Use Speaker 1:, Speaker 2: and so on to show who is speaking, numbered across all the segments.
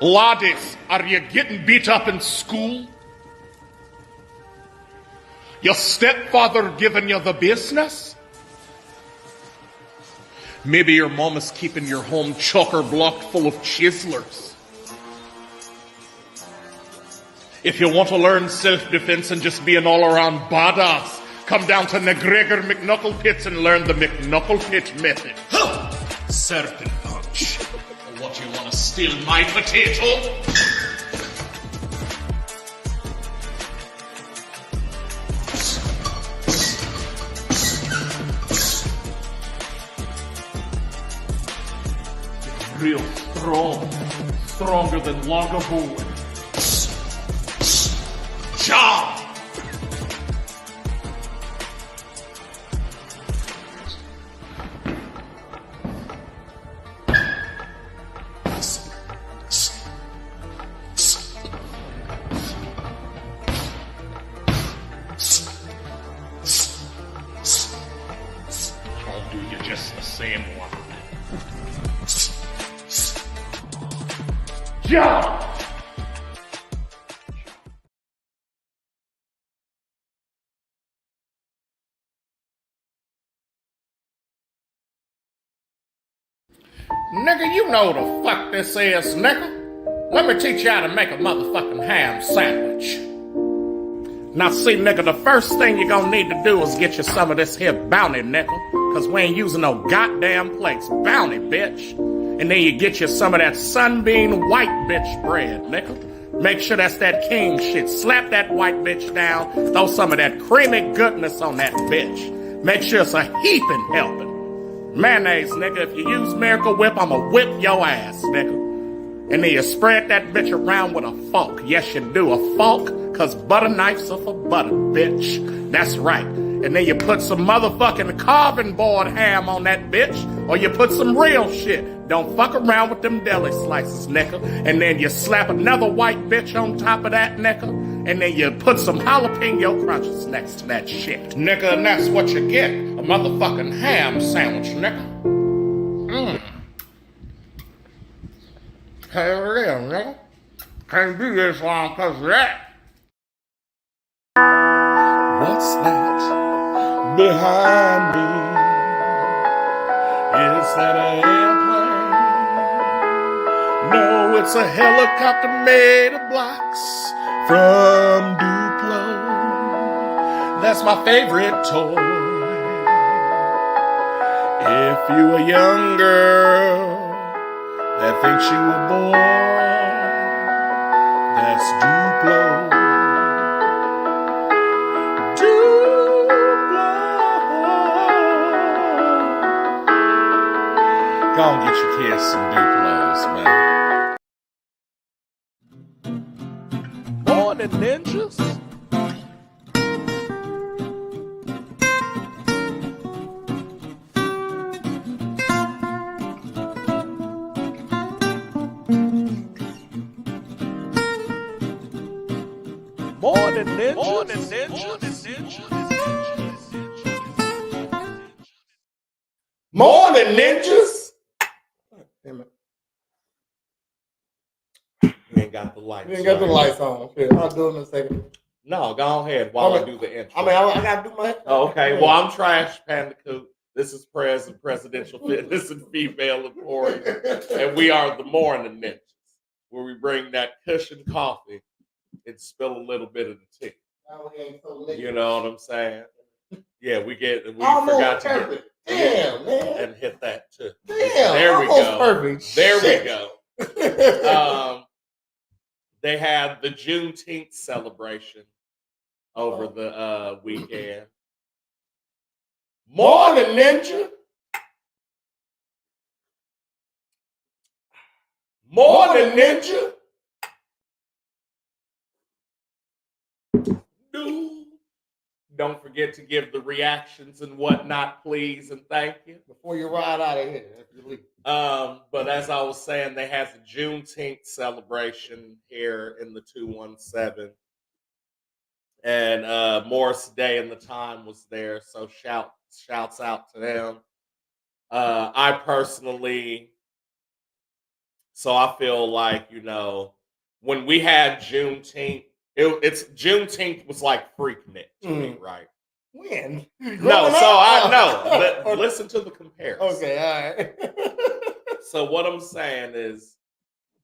Speaker 1: Laddies, are you getting beat up in school? Your stepfather giving you the business? Maybe your mom is keeping your home chocker-blocked full of chiselers. If you want to learn self-defense and just be an all-around badass, come down to McGregor McKnuckle Pits and learn the McKnuckle Pit method. Huh. Serpent punch. What, you want to steal my potato? Real strong. Stronger than loggerboard. Job! I'll do you just the same one. Job! Nigga, you know the fuck this is, nigga. Let me teach you how to make a motherfucking ham sandwich. Now see, nigga, the first thing you're gonna need to do is get you some of this here bounty, nigga. Cause we ain't using no goddamn plates. Bounty, bitch. And then you get you some of that sunbeam white bitch bread, nigga. Make sure that's that king shit. Slap that white bitch down. Throw some of that creamy goodness on that bitch. Make sure it's a heaping helping. Mayonnaise, nigga. If you use Miracle Whip, I'ma whip your ass, nigga. And then you spread that bitch around with a fork. Yes, you do. A fork, cause butter knives are for butter, bitch. That's right. And then you put some motherfucking carving board ham on that bitch, or you put some real shit. Don't fuck around with them deli slices, nigga. And then you slap another white bitch on top of that, nigga. And then you put some jalapeno crunches next to that shit. Nigga, and that's what you get. A motherfucking ham sandwich, nigga. Hell yeah, nigga. Can't do this long cause of that. What's that behind me? Is that an airplane? No, it's a helicopter made of blocks from Duplo. That's my favorite toy. If you a young girl that thinks you a boy, that's Duplo. Go on, get your kids some Duplos, man. Morn'n Ninjas? Morn'n Ninjas? Morn'n Ninjas? Morn'n Ninjas? Damn it. You ain't got the lights.
Speaker 2: You ain't got the lights on. Okay, I'll do it in a second.
Speaker 1: No, go ahead while I do the intro.
Speaker 2: I gotta do my.
Speaker 1: Oh, okay, well, I'm Trash Pandacoot. This is Presidential Fitness and Female Emporium. And we are the Morn'n Ninjas, where we bring that cushion coffee and spill a little bit of the tea. You know what I'm saying? Yeah, we forgot to get it.
Speaker 2: Damn, man.
Speaker 1: And hit that too.
Speaker 2: Damn,
Speaker 1: there we go.
Speaker 2: Perfect.
Speaker 1: There
Speaker 2: Shit.
Speaker 1: we go. They had the Juneteenth celebration over the weekend. Morn'n Ninja. Morn'n Ninja. Don't forget to give the reactions and whatnot, please, and thank you.
Speaker 2: Before you ride out of here.
Speaker 1: But as I was saying, they had the Juneteenth celebration here in the 217. And Morris Day and the Time was there, so shouts out to them. I personally So I feel like, when we had Juneteenth, it's Juneteenth was like Freaknik to me, right?
Speaker 2: When?
Speaker 1: No, so I know.
Speaker 2: Okay.
Speaker 1: Listen to the comparison.
Speaker 2: Okay, all right.
Speaker 1: So what I'm saying is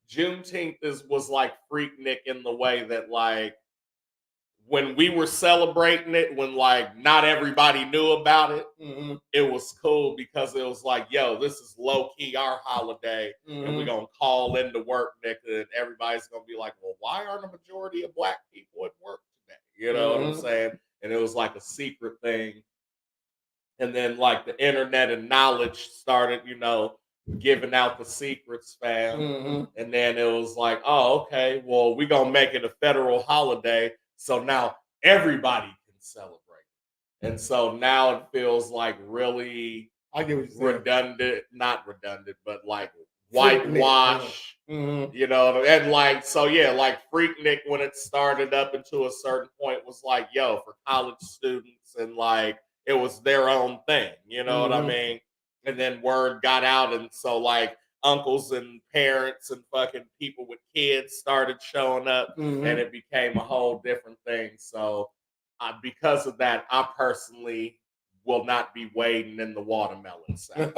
Speaker 1: Juneteenth was like Freaknik in the way that, like, when we were celebrating it, when like not everybody knew about it, it was cool because it was like, yo, this is low key our holiday, and we're gonna call into work, nigga, and everybody's gonna be like, well, why aren't a majority of black people at work today? You know what I'm saying? And it was like a secret thing. And then like the internet and knowledge started, giving out the secrets, fam. And then it was like, oh, okay, well, we're gonna make it a federal holiday. So now everybody can celebrate. And so now it feels like really
Speaker 2: I get what you're
Speaker 1: redundant, not redundant, but like whitewash. And like, so yeah, like Freaknik when it started up into a certain point was like, yo, for college students, and like it was their own thing, you know what I mean? And then word got out, and so like uncles and parents and fucking people with kids started showing up, and it became a whole different thing. So because of that, I personally will not be wading in the watermelon side.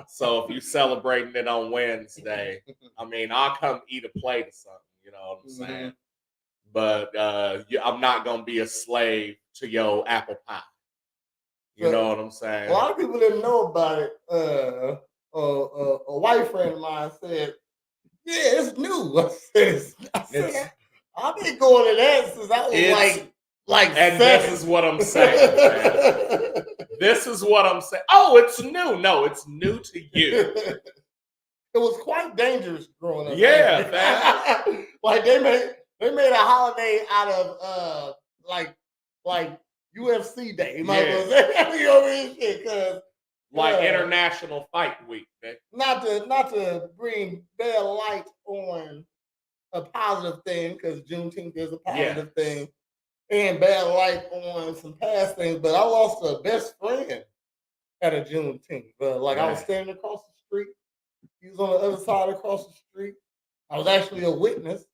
Speaker 1: So if you celebrating it on Wednesday, I mean, I'll come eat a plate or something, you know what I'm saying? But I'm not gonna be a slave to your apple pie. You know what I'm saying?
Speaker 2: A lot of people didn't know about it. A white friend of mine said, "Yeah, it's new." I said, I've been going to that since I was like
Speaker 1: and
Speaker 2: 7.
Speaker 1: This is what I'm saying, man. This is what I'm saying. Oh, it's new. No, it's new to you.
Speaker 2: It was quite dangerous growing up.
Speaker 1: Yeah, man.
Speaker 2: Like they made a holiday out of like UFC Day. You might as well say, you know what I mean? Because
Speaker 1: like International Fight Week, man.
Speaker 2: Not to bring bad light on a positive thing, because Juneteenth is a positive thing, and bad light on some past things. But I lost a best friend at a Juneteenth. But like I was standing across the street. He was on the other side across the street. I was actually a witness.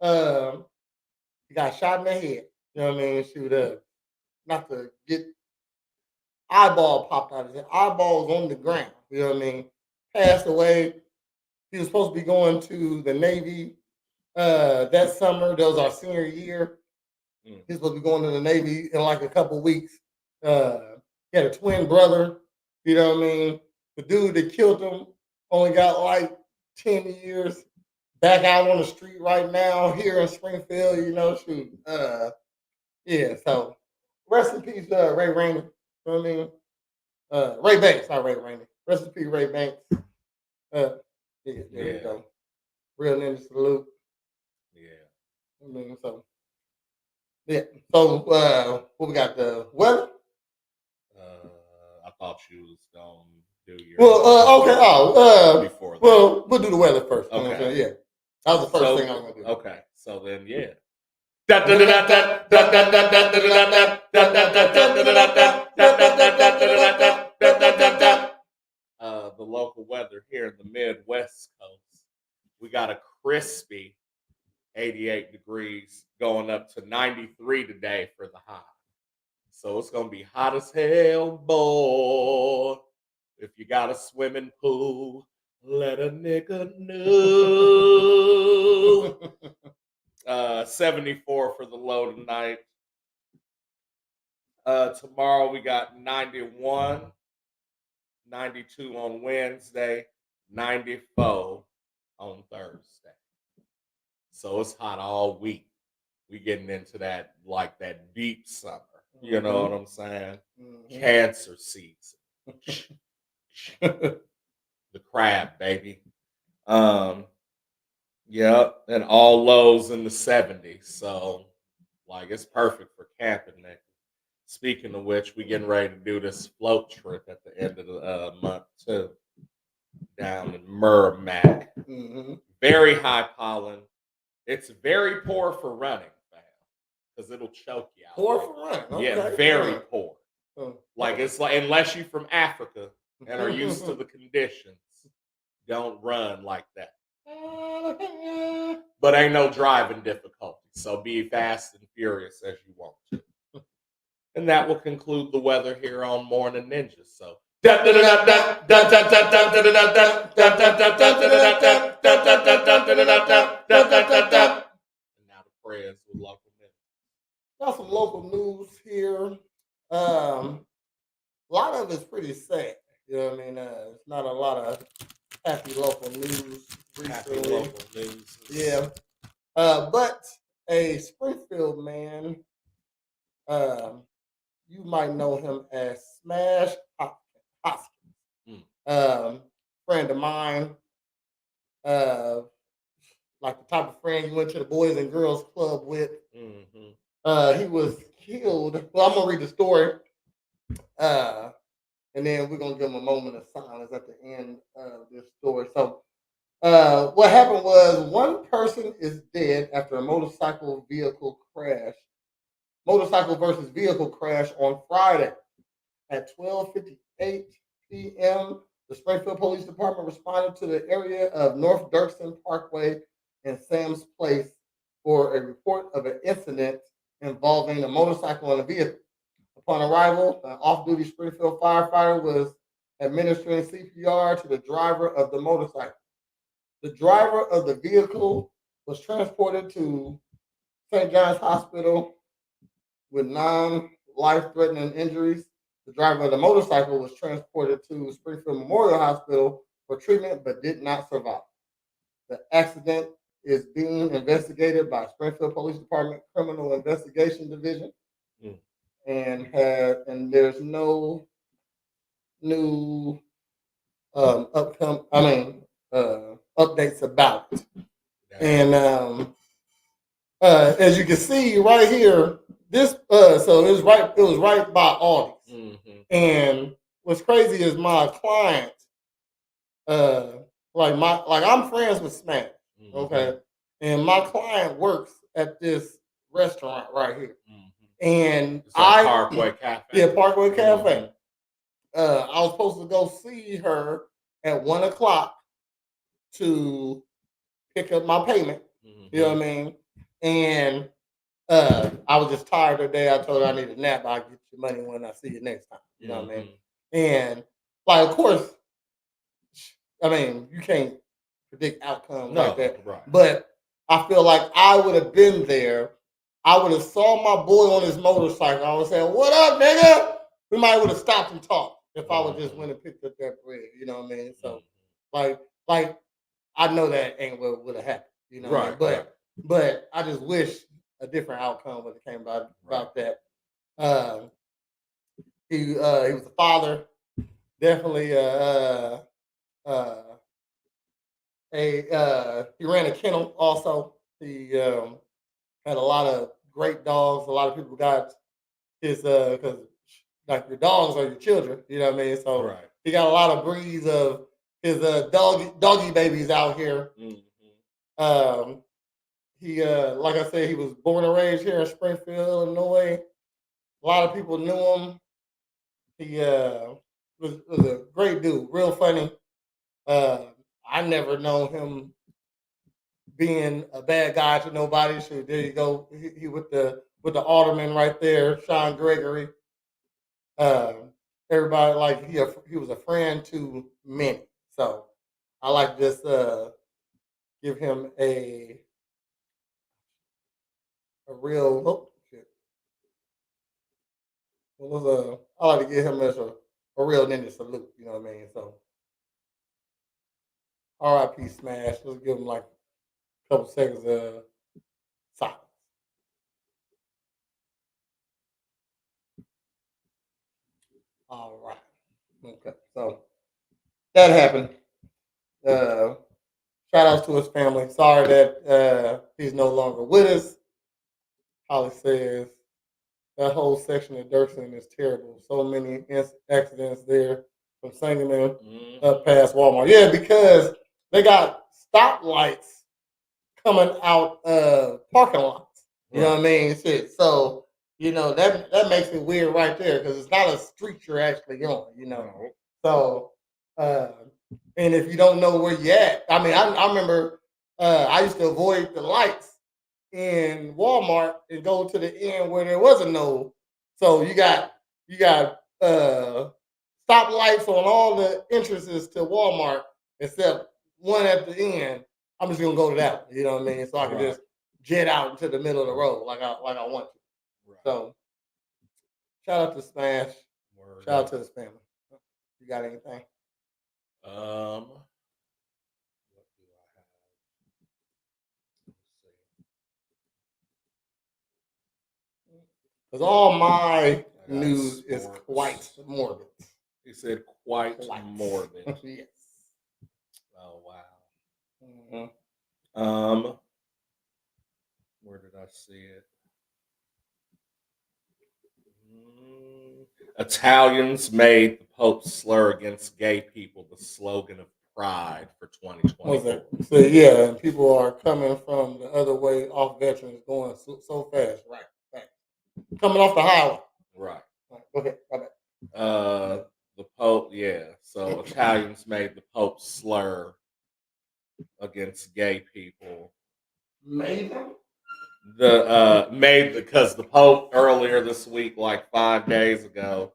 Speaker 2: He got shot in the head. You know what I mean? Shoot, not to get eyeball popped out of his head. Eyeball was on the ground. You know what I mean? Passed away. He was supposed to be going to the Navy that summer. That was our senior year. He was supposed to be going to the Navy in like a couple weeks. He had a twin brother. You know what I mean? The dude that killed him only got like 10 years. Back out on the street right now here in Springfield. You know, shoot. Yeah. So rest in peace, Ray Rainey. You know what I mean? Ray Banks, not Ray Rainey. Rest in peace, Ray Banks. There you go. Real ninja salute. Yeah. I mean, so yeah. So what we got? The weather?
Speaker 1: I thought you was gonna do your
Speaker 2: okay.
Speaker 1: Before that.
Speaker 2: Well, we'll do the weather first.
Speaker 1: Okay.
Speaker 2: Yeah. That was the first thing I was gonna do.
Speaker 1: Okay. So then the local weather here in the Midwest coast. We got a crispy 88 degrees going up to 93 today for the high. So it's gonna be hot as hell, boy. If you got a swimming pool, let a nigga know. 74 for the low tonight. Tomorrow we got 91, 92 on Wednesday, 94 on Thursday. So it's hot all week. We getting into that like that deep summer. You know what I'm saying? Cancer season. The crab, baby. Yep, and all lows in the 70s. So, like, it's perfect for camping, Nick. Speaking of which, we getting ready to do this float trip at the end of the month too, down in Merrimack. Very high pollen. It's very poor for running, fam, because it'll choke you out.
Speaker 2: Poor for running. Okay.
Speaker 1: Yeah, very poor. Like it's like unless you're from Africa and are used to the conditions, don't run like that. But ain't no driving difficulty, so be fast and furious as you want to. And that will conclude the weather here on Morn'n Ninjas. So. And now the prayers with local news.
Speaker 2: Got some local news here. A lot of it's pretty sad. You know what I mean? It's not a lot of happy local news recently.
Speaker 1: Happy local news.
Speaker 2: Yeah. But a Springfield man, you might know him as Smash Hoskins. Friend of mine, like the type of friend you went to the Boys and Girls Club with. He was killed. Well, I'm gonna read the story, and then we're gonna give him a moment of silence at the end of this story. So, what happened was one person is dead after a motorcycle versus vehicle crash on Friday at 12:58 p.m. The Springfield Police Department responded to the area of North Dirksen Parkway and Sam's Place for a report of an incident involving a motorcycle and a vehicle. Upon arrival, an off-duty Springfield firefighter was administering CPR to the driver of the motorcycle. The driver of the vehicle was transported to St. John's Hospital with non-life-threatening injuries. The driver of the motorcycle was transported to Springfield Memorial Hospital for treatment but did not survive. The accident is being investigated by Springfield Police Department Criminal Investigation Division, and there's no new updates about it. And as you can see right here, this so it was right by Aldi's. And what's crazy is my client, I'm friends with Smash, okay, and my client works at this restaurant right here, and
Speaker 1: Parkway Cafe.
Speaker 2: Yeah, Parkway Cafe. I was supposed to go see her at 1:00 to pick up my payment. You know what I mean? And I was just tired today. I told her I need a nap. I'll get you money when I see you next time. You know what I mean? And of course, I mean, you can't predict outcomes like that.
Speaker 1: Right.
Speaker 2: But I feel like I would have been there. I would have saw my boy on his motorcycle. I would say, "What up, nigga?" We might would have stopped and talked if I would just went and picked up that bread. You know what I mean? So, like I know that ain't what would have happened. You know,
Speaker 1: right?
Speaker 2: But I just wish a different outcome would have came about that. He was a father, definitely. He ran a kennel also. He had a lot of great dogs. A lot of people got his because like your dogs are your children. You know what I mean? So he got a lot of breeds of his doggy babies out here. He like I said, he was born and raised here in Springfield, Illinois. A lot of people knew him. He was a great dude, real funny. I never known him being a bad guy to nobody. So there you go. He with the alderman right there, Sean Gregory. Everybody like he was a friend to many. So I like just give him a real. Oh, shit. I like to give him as a real ninja salute. You know what I mean? So R.I.P. Smash. Let's give him like a couple seconds of silence. All right. Okay. So that happened. Shout outs to his family. Sorry that he's no longer with us. Holly says that whole section of Dirksen is terrible. So many accidents there from Sangamon up past Walmart. Yeah, because they got stoplights coming out of parking lots. You know what I mean? Shit. So, you know, that makes it weird right there because it's not a street you're actually on, you know. So And if you don't know where you at, I mean, I remember I used to avoid the lights in Walmart and go to the end where there wasn't no. So you got stop lights on all the entrances to Walmart except one at the end. I'm just gonna go to that one, you know what I mean? So I can just jet out into the middle of the road like I want to.
Speaker 1: Right.
Speaker 2: So shout out to Smash.
Speaker 1: Word.
Speaker 2: Shout out to his family. You got anything?
Speaker 1: What do I have? Let's see.
Speaker 2: Because all my
Speaker 1: I got
Speaker 2: news is
Speaker 1: sports.
Speaker 2: quite morbid.
Speaker 1: He said quite morbid.
Speaker 2: Yes.
Speaker 1: Oh wow.
Speaker 2: Mm-hmm.
Speaker 1: Where did I see it? Italians made the Pope's slur against gay people the slogan of pride for 2024.
Speaker 2: What's that? So yeah, and people are coming from the other way off veterans going so fast, right? Coming off the highway.
Speaker 1: Right.
Speaker 2: Go ahead. My bad.
Speaker 1: The Pope, yeah. So Italians made the Pope's slur against gay people.
Speaker 2: Made them?
Speaker 1: Made because the Pope earlier this week, like 5 days ago,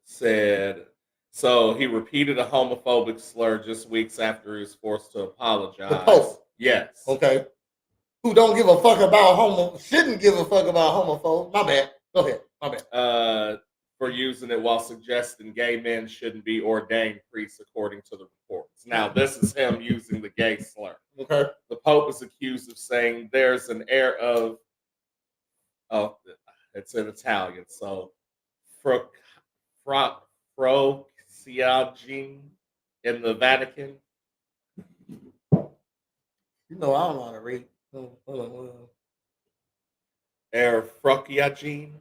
Speaker 1: said so he repeated a homophobic slur just weeks after he was forced to apologize.
Speaker 2: The Pope.
Speaker 1: Yes.
Speaker 2: Okay. Who don't give a fuck about shouldn't give a fuck about homophobes. My bad. Go ahead. My bad.
Speaker 1: For using it while suggesting gay men shouldn't be ordained priests according to the reports. Now, this is him using the gay slur.
Speaker 2: Okay.
Speaker 1: The Pope is accused of saying there's an air of it's in Italian, so Frociagine in the Vatican.
Speaker 2: You know I don't know how to read.
Speaker 1: Air Frociagine.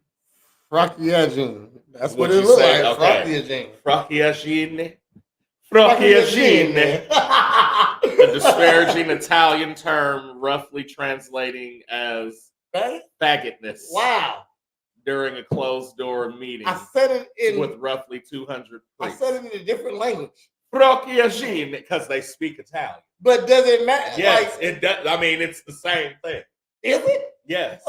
Speaker 2: Frociagine. That's what it looks like. Okay.
Speaker 1: Frociagine. Frociagine. A disparaging Italian term roughly translating as faggotness.
Speaker 2: Wow.
Speaker 1: During a closed door meeting.
Speaker 2: I said it
Speaker 1: with roughly 200 priests.
Speaker 2: I said it in a different language.
Speaker 1: Frociagine, because they speak Italian.
Speaker 2: But does it matter?
Speaker 1: Yes, it does. I mean, it's the same thing.
Speaker 2: Is it?
Speaker 1: Yes.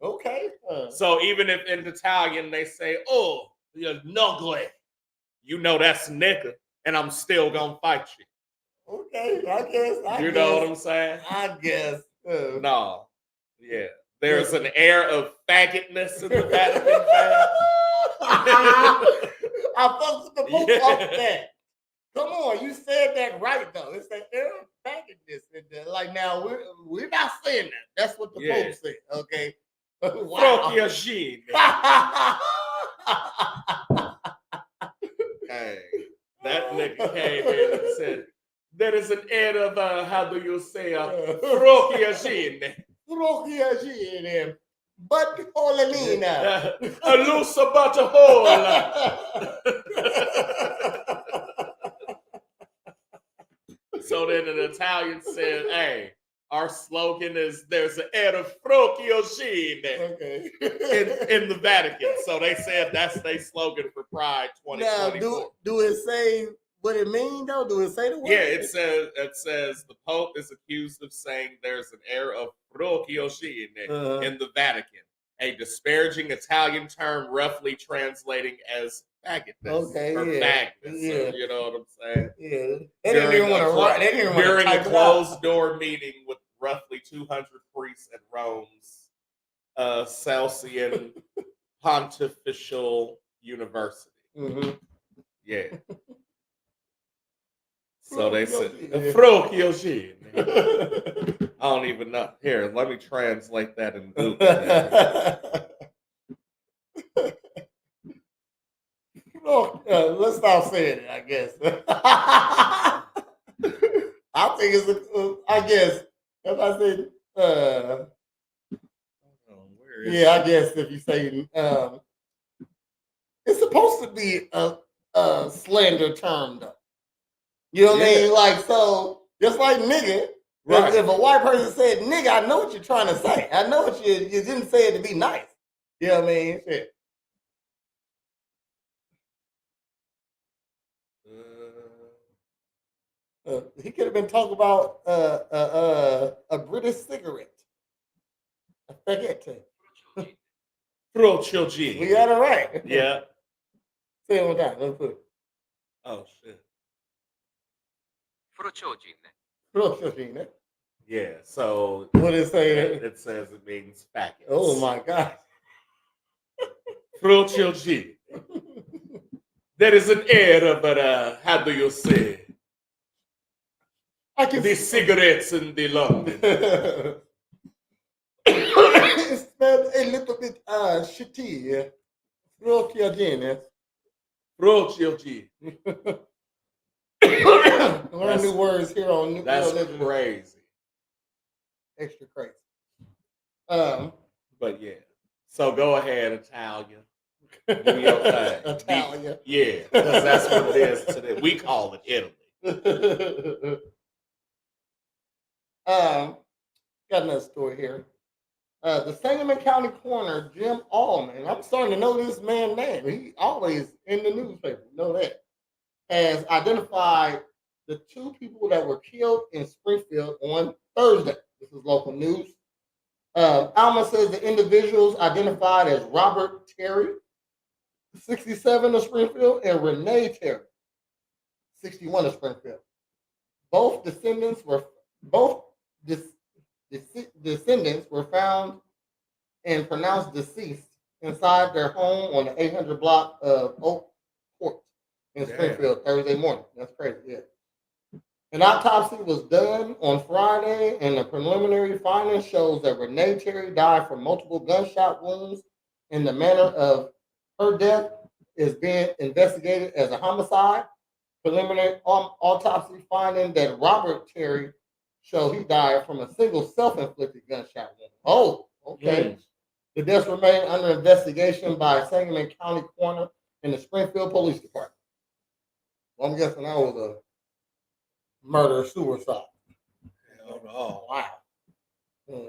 Speaker 2: Okay.
Speaker 1: So even if in Italian they say, "Oh, you're nugly," you know that's nigga, and I'm still gonna fight you.
Speaker 2: Okay, I guess.
Speaker 1: You know what I'm saying?
Speaker 2: I guess.
Speaker 1: No. Yeah. There's an air of faggotness in the Vatican, fam.
Speaker 2: I fucked with the Pope off that. Come on, you said that right though. It's an air of faggotness in there. Like now, we're not saying that. That's what the Pope said. Okay. Wow.
Speaker 1: Hey, that nigga came in and said, there is an air of, how do you say, Frociagine.
Speaker 2: Frociagine. But Polanina.
Speaker 1: A loose butthole. So then an Italian said, hey, our slogan is there's an air of Frociagine in the Vatican. So they said that's their slogan for Pride 2024.
Speaker 2: Now, do it say what it mean though? Do it say the word?
Speaker 1: Yeah, it says the Pope is accused of saying there's an air of Frociagine in the Vatican, a disparaging Italian term roughly translating as faggotness or fagness. You know what I'm saying?
Speaker 2: Yeah. They didn't even want to write. They didn't even want to
Speaker 1: during
Speaker 2: type
Speaker 1: a closed door meeting with roughly 200 priests at Rome's Celsian Pontifical University.
Speaker 2: Mm-hmm.
Speaker 1: Yeah. So they said, Frociagine. I don't even know. Here, let me translate that in Google.
Speaker 2: Let's stop saying it, I guess. I think it's I guess, if I said, I guess if you say, it's supposed to be a slander term, though. You know what I mean? Like, so, just like nigga, right. If a white person said nigga, I know what you're trying to say. I know what you didn't say it to be nice. You know what I mean? Shit. He could have been talking about a British cigarette. A spaghetti.
Speaker 1: Procilgine.
Speaker 2: We got it right.
Speaker 1: Yeah.
Speaker 2: Say it one time. Let's put it.
Speaker 1: Oh shit.
Speaker 3: Procilgine.
Speaker 2: Procilgine.
Speaker 1: Yeah. So
Speaker 2: What did it say?
Speaker 1: it says it means faggots.
Speaker 2: Oh my God.
Speaker 1: Procilgine. There is an era, but how do you say?
Speaker 2: I can
Speaker 1: The cigarettes in the London.
Speaker 2: It smelled a little bit shitty. Procilgine.
Speaker 1: Procilgine.
Speaker 2: Learn new words here on New
Speaker 1: That's
Speaker 2: Religion.
Speaker 1: crazy.
Speaker 2: Extra crazy.
Speaker 1: But yeah. So go ahead, Italia. Do your thing.
Speaker 2: Italia.
Speaker 1: Yeah, because that's what it is today. We call it Italy.
Speaker 2: Got another story here. The Sangamon County coroner, Jim Allman, I'm starting to know this man's name. He always in the newspaper, you know that, has identified the two people that were killed in Springfield on Thursday. This is local news. Alma says the individuals identified as Robert Terry, 67 of Springfield, and Renee Terry, 61 of Springfield. Both descendants were found and pronounced deceased inside their home on the 800 block of Oak Court in Springfield Thursday morning. That's crazy, yeah. An autopsy was done on Friday, and the preliminary findings shows that Renee Terry died from multiple gunshot wounds, and the manner of her death is being investigated as a homicide. Preliminary autopsy finding that Robert Terry show he died from a single self-inflicted gunshot wound. Oh, okay. The deaths remain under investigation by Sangamon County Coroner and the Springfield Police Department. Well, I'm guessing that was a murder-suicide.
Speaker 1: Hell no.
Speaker 2: Wow.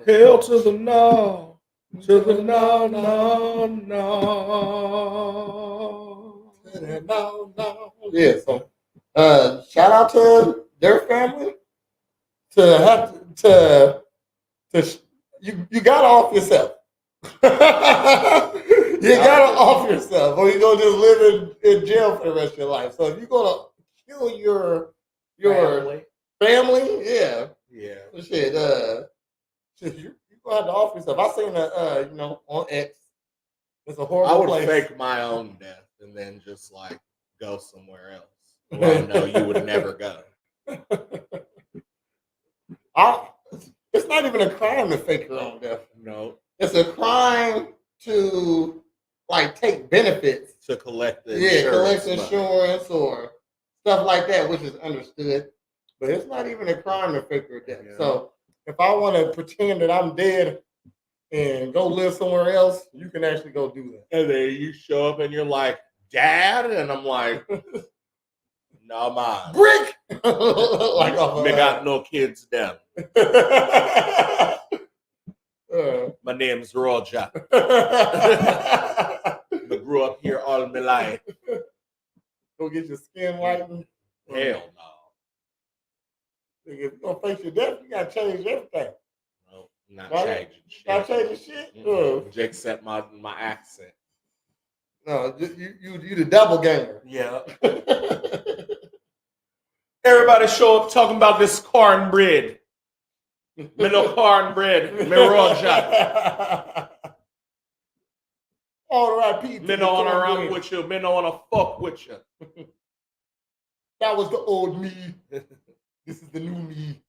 Speaker 1: Hell to the no. To the no, no, no.
Speaker 2: To the no, no. Yeah, so shout out to their family to have you gotta off yourself. You gotta off yourself, or you're gonna just live in jail for the rest of your life. So if you're gonna kill your family, yeah, shit, you're gonna have to off yourself. I seen on X. It's a horrible place.
Speaker 1: I would fake my own death and then just like go somewhere else where I know you would never go.
Speaker 2: It's not even a crime to fake your own death.
Speaker 1: No.
Speaker 2: It's a crime to like take benefits.
Speaker 1: To collect the
Speaker 2: insurance or stuff like that, which is understood. But it's not even a crime to fake your death. Yeah. So if I want to pretend that I'm dead and go live somewhere else, you can actually go do that.
Speaker 1: And then you show up and you're like, Dad? And I'm like, no, man.
Speaker 2: Brick! Like
Speaker 1: me got no kids then. My name's Roger. I grew up here all my life.
Speaker 2: Go get your skin whitened.
Speaker 1: Hell no.
Speaker 2: If you're going to face your death, you got to change everything.
Speaker 1: No, not changing shit.
Speaker 2: Not changing shit?
Speaker 1: Just set my accent.
Speaker 2: No, you the doppelganger.
Speaker 1: Yeah. Everybody show up talking about this cornbread. Me no cornbread. Me Roger.
Speaker 2: All right, Pete.
Speaker 1: Me no wanna run with you. Me no wanna fuck with you.
Speaker 2: That was the old me. This is the new me.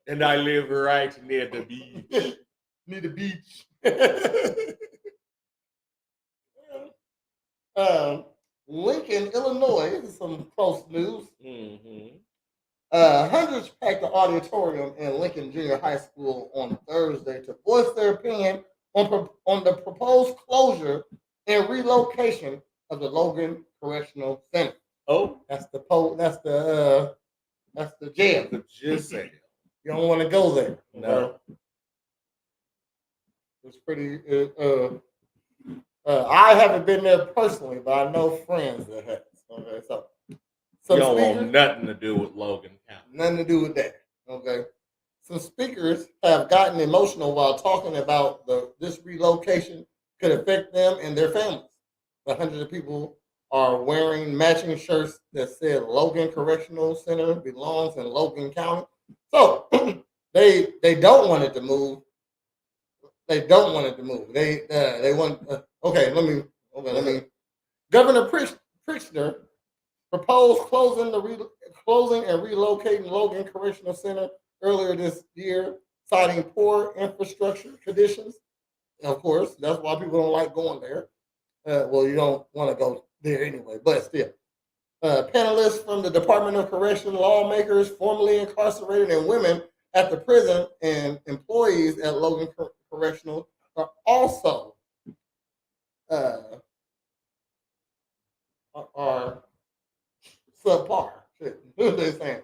Speaker 1: And I live right near the beach.
Speaker 2: Near the beach. Lincoln, Illinois. This is some close news.
Speaker 1: Mm-hmm.
Speaker 2: Hundreds packed the auditorium in Lincoln Junior High School on Thursday to voice their opinion on the proposed closure and relocation of the Logan Correctional Center.
Speaker 1: Oh,
Speaker 2: that's the jail.
Speaker 1: The jail.
Speaker 2: You don't want to go there.
Speaker 1: No.
Speaker 2: It's pretty. I haven't been there personally, but I know friends that have. Okay, so
Speaker 1: You don't want nothing to do with Logan County.
Speaker 2: Nothing to do with that. Okay. Some speakers have gotten emotional while talking about this relocation could affect them and their families. The hundreds of people are wearing matching shirts that said Logan Correctional Center belongs in Logan County. So they don't want it to move. They don't want it to move. They want. Okay, let me. Governor Pritzker proposed closing and relocating Logan Correctional Center earlier this year, citing poor infrastructure conditions. Of course, that's why people don't like going there. Well, you don't want to go there anyway, but still. Panelists from the Department of Correction, lawmakers formerly incarcerated, and women at the prison and employees at Logan Correctional are also are subpar. Shit, what are they saying?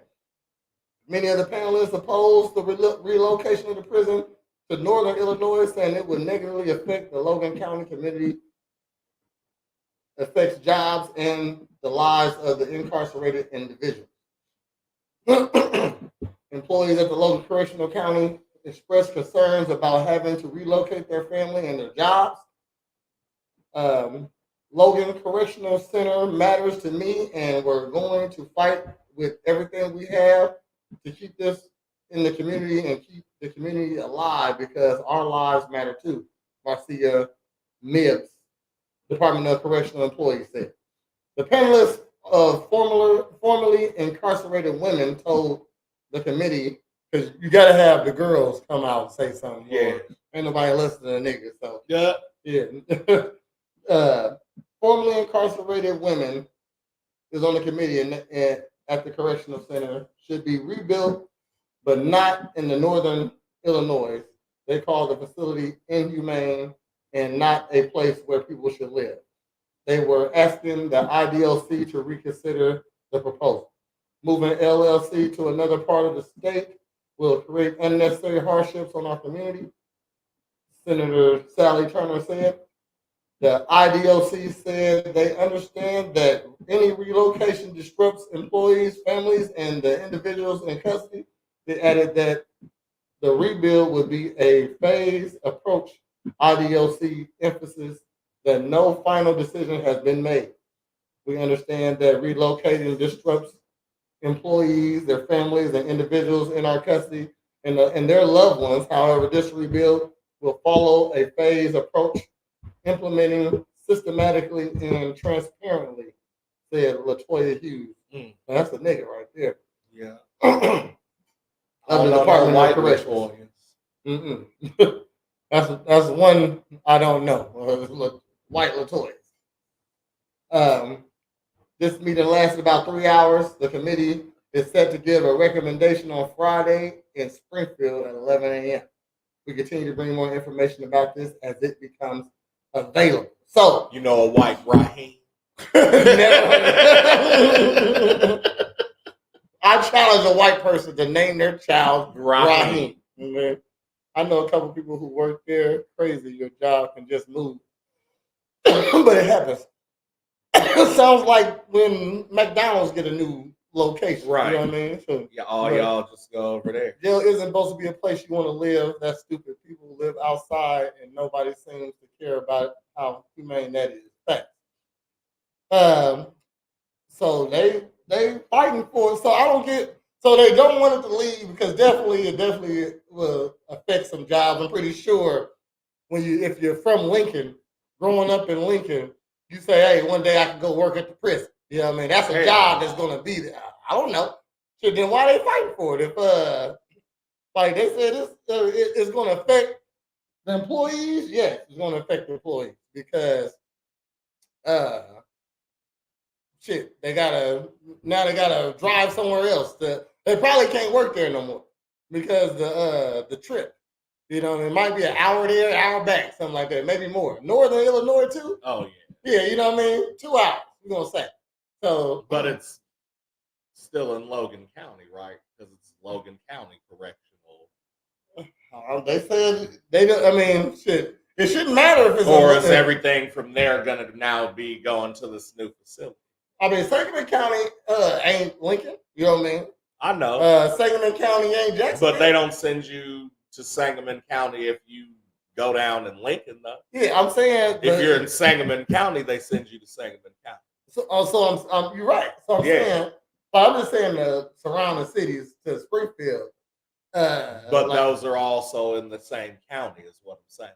Speaker 2: Many of the panelists opposed the relocation of the prison to northern Illinois, saying it would negatively affect the Logan County community, affects jobs and the lives of the incarcerated individuals. Employees at the Logan Correctional County expressed concerns about having to relocate their family and their jobs. Logan Correctional Center matters to me, and we're going to fight with everything we have to keep this in the community and keep the community alive because our lives matter too. Marcia Mibbs, Department of Correctional Employees, said. The panelists of formerly incarcerated women told the committee, because you got to have the girls come out and say something.
Speaker 1: Yeah.
Speaker 2: Ain't nobody listening to niggas. So,
Speaker 1: yeah.
Speaker 2: Formerly incarcerated women is on the committee and at the correctional center should be rebuilt, but not in the northern Illinois. They call the facility inhumane and not a place where people should live. They were asking the IDLC to reconsider the proposal. Moving LLC to another part of the state will create unnecessary hardships on our community, Senator Sally Turner said. The IDOC said they understand that any relocation disrupts employees, families, and the individuals in custody. They added that the rebuild would be a phased approach. IDOC emphasis that no final decision has been made. We understand that relocating disrupts employees, their families, and individuals in our custody and their loved ones. However, this rebuild will follow a phased approach, implementing systematically and transparently, said LaToya Hughes. Now, that's a nigga right there.
Speaker 1: Yeah.
Speaker 2: Of the Department of Corrections. That's one I don't know. White LaToya. This meeting lasted about 3 hours. The committee is set to give a recommendation on Friday in Springfield at 11 a.m. We continue to bring more information about this as it becomes available. So,
Speaker 1: you know, a white Raheem.
Speaker 2: I challenge a white person to name their child Raheem. Okay? I know a couple people who work there. Crazy, your job can just move. But it happens. It sounds like when McDonald's get a new location. Right. You know what I mean? So,
Speaker 1: yeah, y'all just go over there.
Speaker 2: Jail isn't supposed to be a place you want to live. That's stupid. People live outside and nobody seems to care about how humane that is. Thanks. So they fighting for it. So I don't get. So they don't want it to leave because it definitely will affect some jobs. I'm pretty sure if you're from Lincoln, growing up in Lincoln, you say, hey, one day I can go work at the prison. You know what I mean? That's a job that's going to be there. I don't know. So then why are they fighting for it? If like they said, it's going to affect the employees. Yes, it's going to affect the employees because they gotta drive somewhere else. They probably can't work there no more because the trip. You know, it might be an hour there, an hour back, something like that, maybe more. Northern Illinois too.
Speaker 1: Oh yeah.
Speaker 2: Yeah, you know what I mean. 2 hours. We're gonna say. So,
Speaker 1: but it's still in Logan County, right? Because it's Logan County Correctional.
Speaker 2: They said they don't. I mean, shit. It shouldn't matter if it's.
Speaker 1: Or is everything from there gonna now be going to this new facility?
Speaker 2: I mean, Sangamon County ain't Lincoln. You know what I mean?
Speaker 1: I know.
Speaker 2: Sangamon County ain't Jacksonville.
Speaker 1: But they don't send you to Sangamon County if you go down in Lincoln, though.
Speaker 2: Yeah, I'm saying
Speaker 1: if you're in Sangamon County, they send you to Sangamon County.
Speaker 2: So you're right. So I'm saying, but I'm just saying the surrounding cities to Springfield.
Speaker 1: But those are also in the same county, is what I'm saying.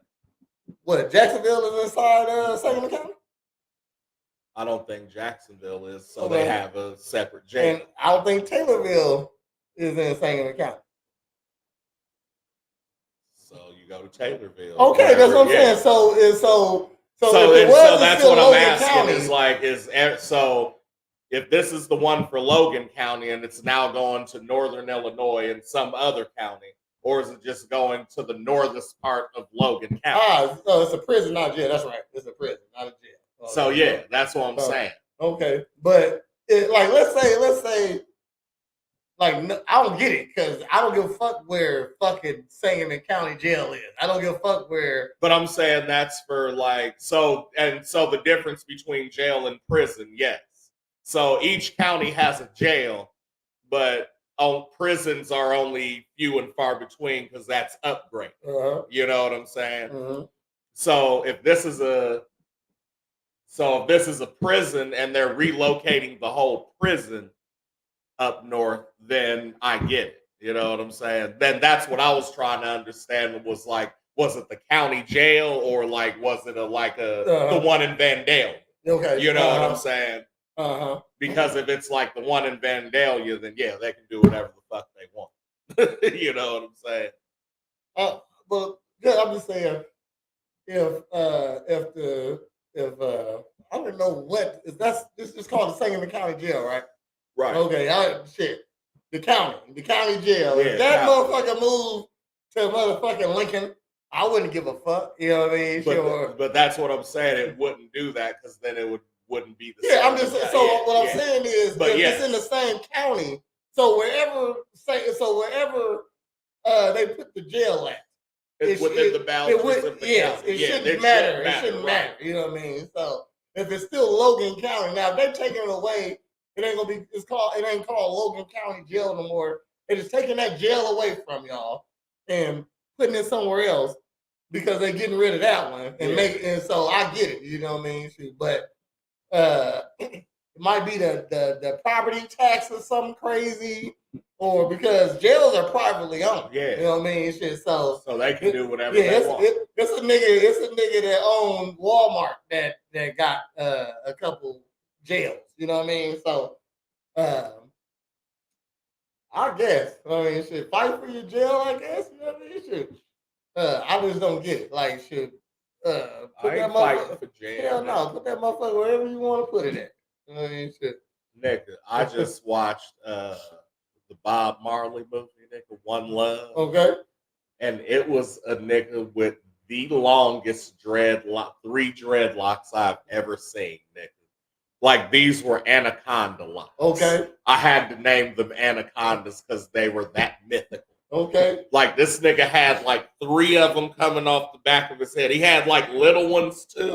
Speaker 2: What, Jacksonville is inside Sangamon County?
Speaker 1: I don't think Jacksonville is, so they have a separate jail.
Speaker 2: And I don't think Taylorville is in Sangamon County.
Speaker 1: So you go to Taylorville.
Speaker 2: Okay, that's what I'm saying. So
Speaker 1: that's what I'm
Speaker 2: Logan
Speaker 1: asking.
Speaker 2: County,
Speaker 1: so if this is the one for Logan County and it's now going to Northern Illinois and some other county, or is it just going to the northest part of Logan County?
Speaker 2: So it's a prison, not a jail. That's right. It's a prison, not a jail.
Speaker 1: So yeah, that's what I'm saying.
Speaker 2: Okay, but let's say, like, I don't get it because I don't give a fuck where fucking Sangamon County Jail is. I don't give a fuck where.
Speaker 1: But I'm saying that's for so the difference between jail and prison, yes. So each county has a jail, but prisons are only few and far between because that's upgrade. You know what I'm saying? So if this is a prison and they're relocating the whole prison up north, then I get it. You know what I'm saying? Then that's what I was trying to understand was it the county jail or was it the one in Vandalia? Okay. You know what I'm saying? Because if it's like the one in Vandalia, then yeah, they can do whatever the fuck they want. You know what I'm saying?
Speaker 2: But yeah, I'm just saying if I don't know what this is called the Sangamon County Jail, right?
Speaker 1: Right.
Speaker 2: Okay. The county jail. Yeah, if that motherfucker moved to motherfucking Lincoln, I wouldn't give a fuck. You know what I mean?
Speaker 1: But that's what I'm saying. It wouldn't do that because then it wouldn't be the
Speaker 2: same.
Speaker 1: Yeah,
Speaker 2: I'm just what I'm saying is if it's in the same county, so wherever they put the jail at,
Speaker 1: it's within the boundaries of the county.
Speaker 2: It shouldn't matter. It shouldn't matter. You know what I mean? So if it's still Logan County, now if they're taking it away, it ain't gonna be. It ain't called Logan County Jail no more. It is taking that jail away from y'all and putting it somewhere else because they're getting rid of that one and so I get it. You know what I mean? But it might be the property tax or something crazy, or because jails are privately owned. Yeah, you know what I mean? So
Speaker 1: they can do whatever they want.
Speaker 2: It's a nigga that owned Walmart that got a couple jails. You know what I mean? So I guess fight for your jail. I guess you know what I mean? I just don't get it. Put that motherfucker for jail. Hell no, put that motherfucker wherever you want to put it at. You know what I mean?
Speaker 1: Nigga, I just watched the Bob Marley movie, nigga, One Love.
Speaker 2: Okay.
Speaker 1: And it was a nigga with the longest 3 dreadlocks I've ever seen, nigga. Like, these were anaconda locks.
Speaker 2: Okay.
Speaker 1: I had to name them anacondas because they were that mythical.
Speaker 2: Okay.
Speaker 1: Like, this nigga had 3 of them coming off the back of his head. He had little ones too,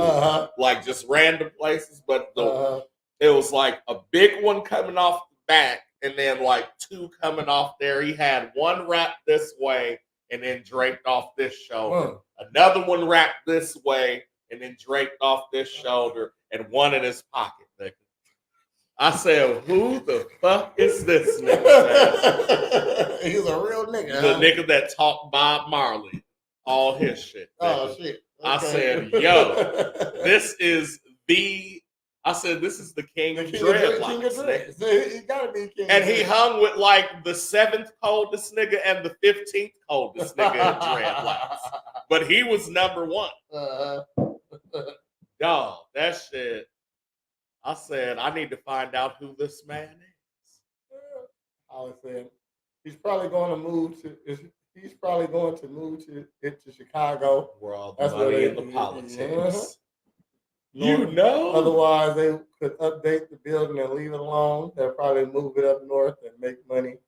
Speaker 1: just random places. But it was a big one coming off the back, and then 2 coming off there. He had one wrapped this way and then draped off this shoulder. Another one wrapped this way and then draped off this shoulder, and one in his pocket. Nigga. I said, who the fuck is this nigga?
Speaker 2: He's a real nigga.
Speaker 1: The nigga that taught Bob Marley all his shit.
Speaker 2: Oh, shit. Okay.
Speaker 1: I said, yo, this is the king of dreadlocks.
Speaker 2: He gotta be king.
Speaker 1: And he hung with the 7th coldest nigga and the 15th coldest nigga in dreadlocks. But he was number 1. Dog, that shit. I said, I need to find out who this man is.
Speaker 2: I was saying, he's probably going to move to Chicago.
Speaker 1: Where all the money and the politics. You know.
Speaker 2: Otherwise, they could update the building and leave it alone. They'll probably move it up north and make money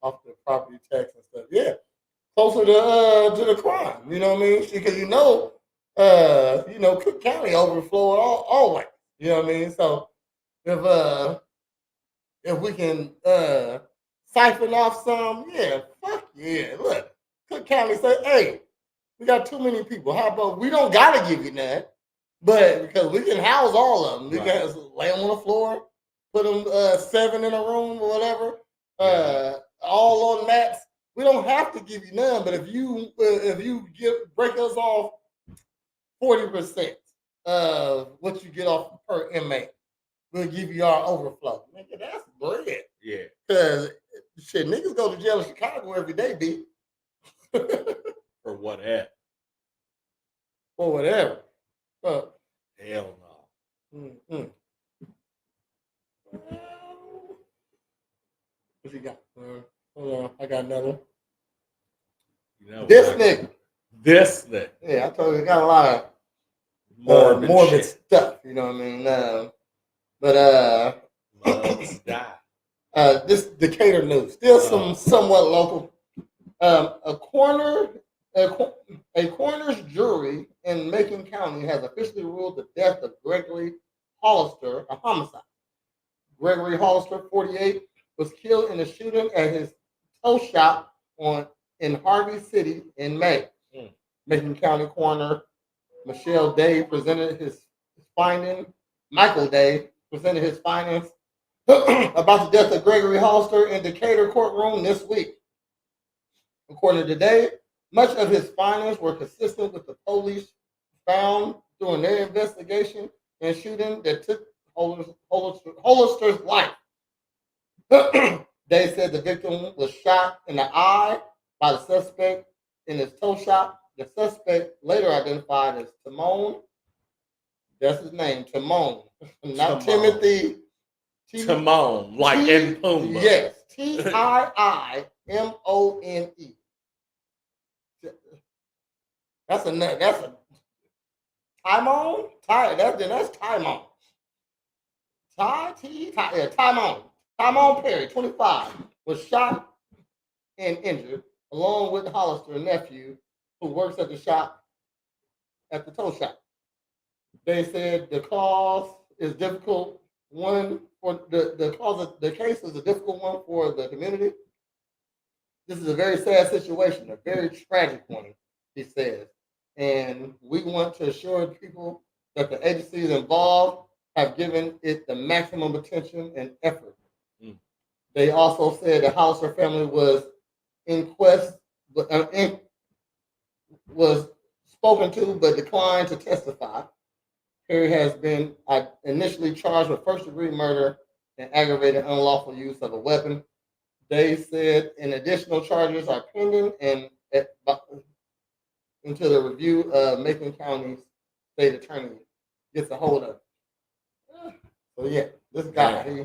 Speaker 2: off the property tax and stuff. Yeah, closer to the crime. You know what I mean? Because Cook County overflowed always. You know what I mean? So if we can siphon off some, yeah, fuck yeah. Look, Cook County say, hey, we got too many people. How about we don't gotta give you that, but because we can house all of them, we can lay them on the floor, put them 7 in a room or whatever, all on mats. We don't have to give you none, but if you break us off 40% of what you get off per inmate, we'll give you our overflow. Nigga, that's bread.
Speaker 1: Yeah.
Speaker 2: Cause shit, niggas go to jail in Chicago every day, B.
Speaker 1: For whatever.
Speaker 2: Or whatever.
Speaker 1: Hell no.
Speaker 2: Mm-hmm. What you got? Hold on, I got another one.
Speaker 1: You know,
Speaker 2: this nigga.
Speaker 1: This nigga.
Speaker 2: Yeah, I told you, he got a lot of morbid stuff. You know what I mean?
Speaker 1: Loves die.
Speaker 2: This Decatur news, still somewhat local. A coroner's jury in Macon County has officially ruled the death of Gregory Hollister a homicide. Gregory Hollister, 48, was killed in a shooting at his tow shop in Harvey City in May. Macon County Coroner Michael Day presented his findings about the death of Gregory Hollister in Decatur courtroom this week. According to Day, much of his findings were consistent with the police found during their investigation and shooting that took Hollister's life. They said the victim was shot in the eye by the suspect in his tow shop. The suspect, later identified as Timon, that's his name, Timon, not Timothy.
Speaker 1: Timon, like in Pumbaa.
Speaker 2: Yes, Tiimone. That's a Timon. That's Timon. Timon. Timon Perry, 25, was shot and injured, along with Hollister's nephew, who works at the tow shop. They said the cause is difficult. The case is a difficult one for the community. This is a very sad situation, a very tragic one, he says. And we want to assure people that the agencies involved have given it the maximum attention and effort. They also said the Hollister family was spoken to but declined to testify. Perry has been initially charged with first-degree murder and aggravated unlawful use of a weapon. They said additional charges are pending and until the review of Macon County's state attorney gets a hold of it. So yeah, this guy, he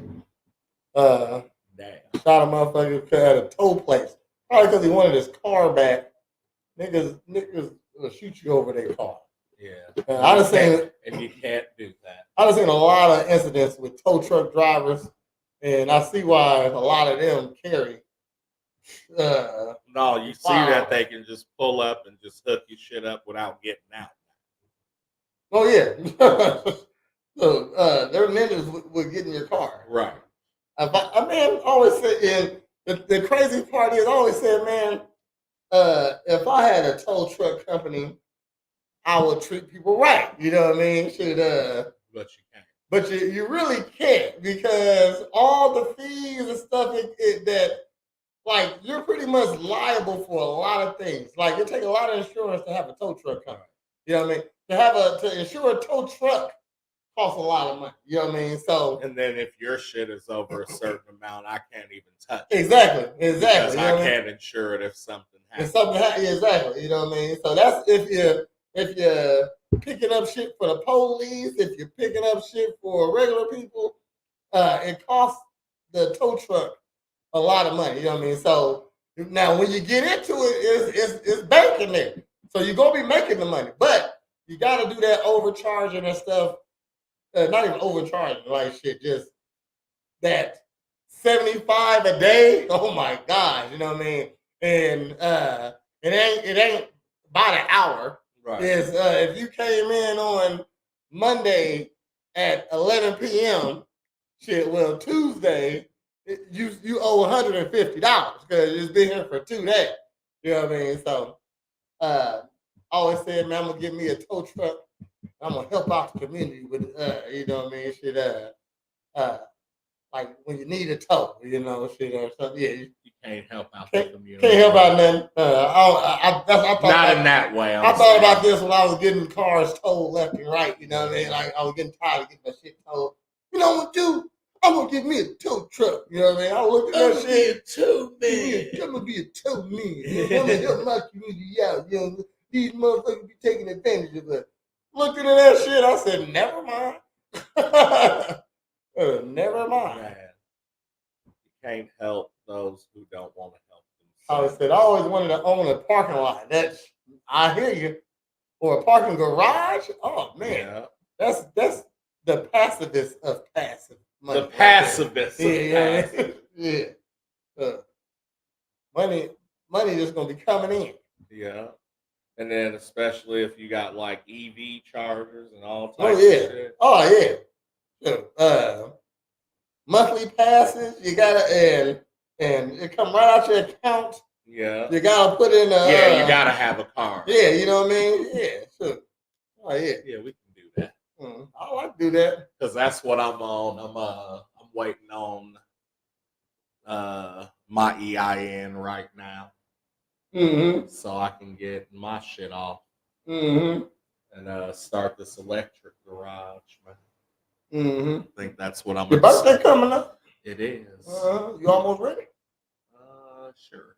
Speaker 2: shot a motherfucker at a tow place. Probably because he wanted his car back. Niggas will shoot you over their car.
Speaker 1: Yeah. And you can't do that.
Speaker 2: I've seen a lot of incidents with tow truck drivers, and I see why a lot of them carry.
Speaker 1: No, you see that they can just pull up and just hook your shit up without getting out.
Speaker 2: Oh yeah. So their ninjas would get in your car.
Speaker 1: Right.
Speaker 2: A man always said, and the crazy part is, I always said, man, if I had a tow truck company, I would treat people right. You know what I mean?
Speaker 1: But you can't.
Speaker 2: But you really can't, because all the fees and stuff that, like, you're pretty much liable for a lot of things. Like, it takes a lot of insurance to have a tow truck company. You know what I mean? To insure a tow truck costs a lot of money. You know what I mean? So,
Speaker 1: and then if your shit is over a certain amount, I can't even touch it.
Speaker 2: Exactly.
Speaker 1: Because I can't insure it if something happens.
Speaker 2: Exactly. You know what I mean? So that's if you're picking up shit for the police, if you're picking up shit for regular people, it costs the tow truck a lot of money. You know what I mean? So now when you get into it, it's banking there. So you're gonna be making the money, but you got to do that overcharging and stuff. Not even overcharging, like shit, just that 75 a day. Oh my gosh, you know what I mean? And it ain't by the hour.
Speaker 1: Right.
Speaker 2: It's if you came in on Monday at 11 p.m., Shit, well, Tuesday, you owe $150 because it's been here for 2 days. You know what I mean? So, I always said, man, I'm gonna give me a tow truck. I'm gonna help out the community with, you know what I mean? Shit, uh, like when you need a tow, you know, shit or something. Yeah,
Speaker 1: You can't help out the community.
Speaker 2: can't help out nothing. I thought
Speaker 1: Not in that way.
Speaker 2: I thought about this when I was getting cars towed left and right. You know what I mean? Like I was getting tired of getting my shit towed. You know what, dude? I'm gonna give me a tow truck. You know what I mean? I look at that shit. I'm gonna be a tow man. I'm gonna help my community out. You know, these motherfuckers be taking advantage of us. Looking at that shit, I said, never mind. Never mind.
Speaker 1: Man, you can't help those who don't want to help
Speaker 2: I
Speaker 1: themselves.
Speaker 2: said I always wanted to own a parking lot. That's I hear you. Or a parking garage. Oh man, that's the passivist of passive money.
Speaker 1: The passivist.
Speaker 2: Yeah, yeah. Money just gonna be coming in.
Speaker 1: Yeah. And then especially if you got like EV chargers and all types
Speaker 2: Oh yeah.
Speaker 1: of shit.
Speaker 2: Oh yeah. Monthly passes. You gotta and it come right out your account.
Speaker 1: Yeah.
Speaker 2: You gotta put in
Speaker 1: you gotta have a car.
Speaker 2: Yeah, you know what I mean? Yeah, sure. Oh yeah.
Speaker 1: Yeah, we can do that.
Speaker 2: I like to do that.
Speaker 1: Because that's what I'm on. I'm waiting on my EIN right now. So I can get my shit off. And start this electric garage, man. I think that's what I'm
Speaker 2: Your birthday coming up?
Speaker 1: It is.
Speaker 2: You almost ready?
Speaker 1: Sure.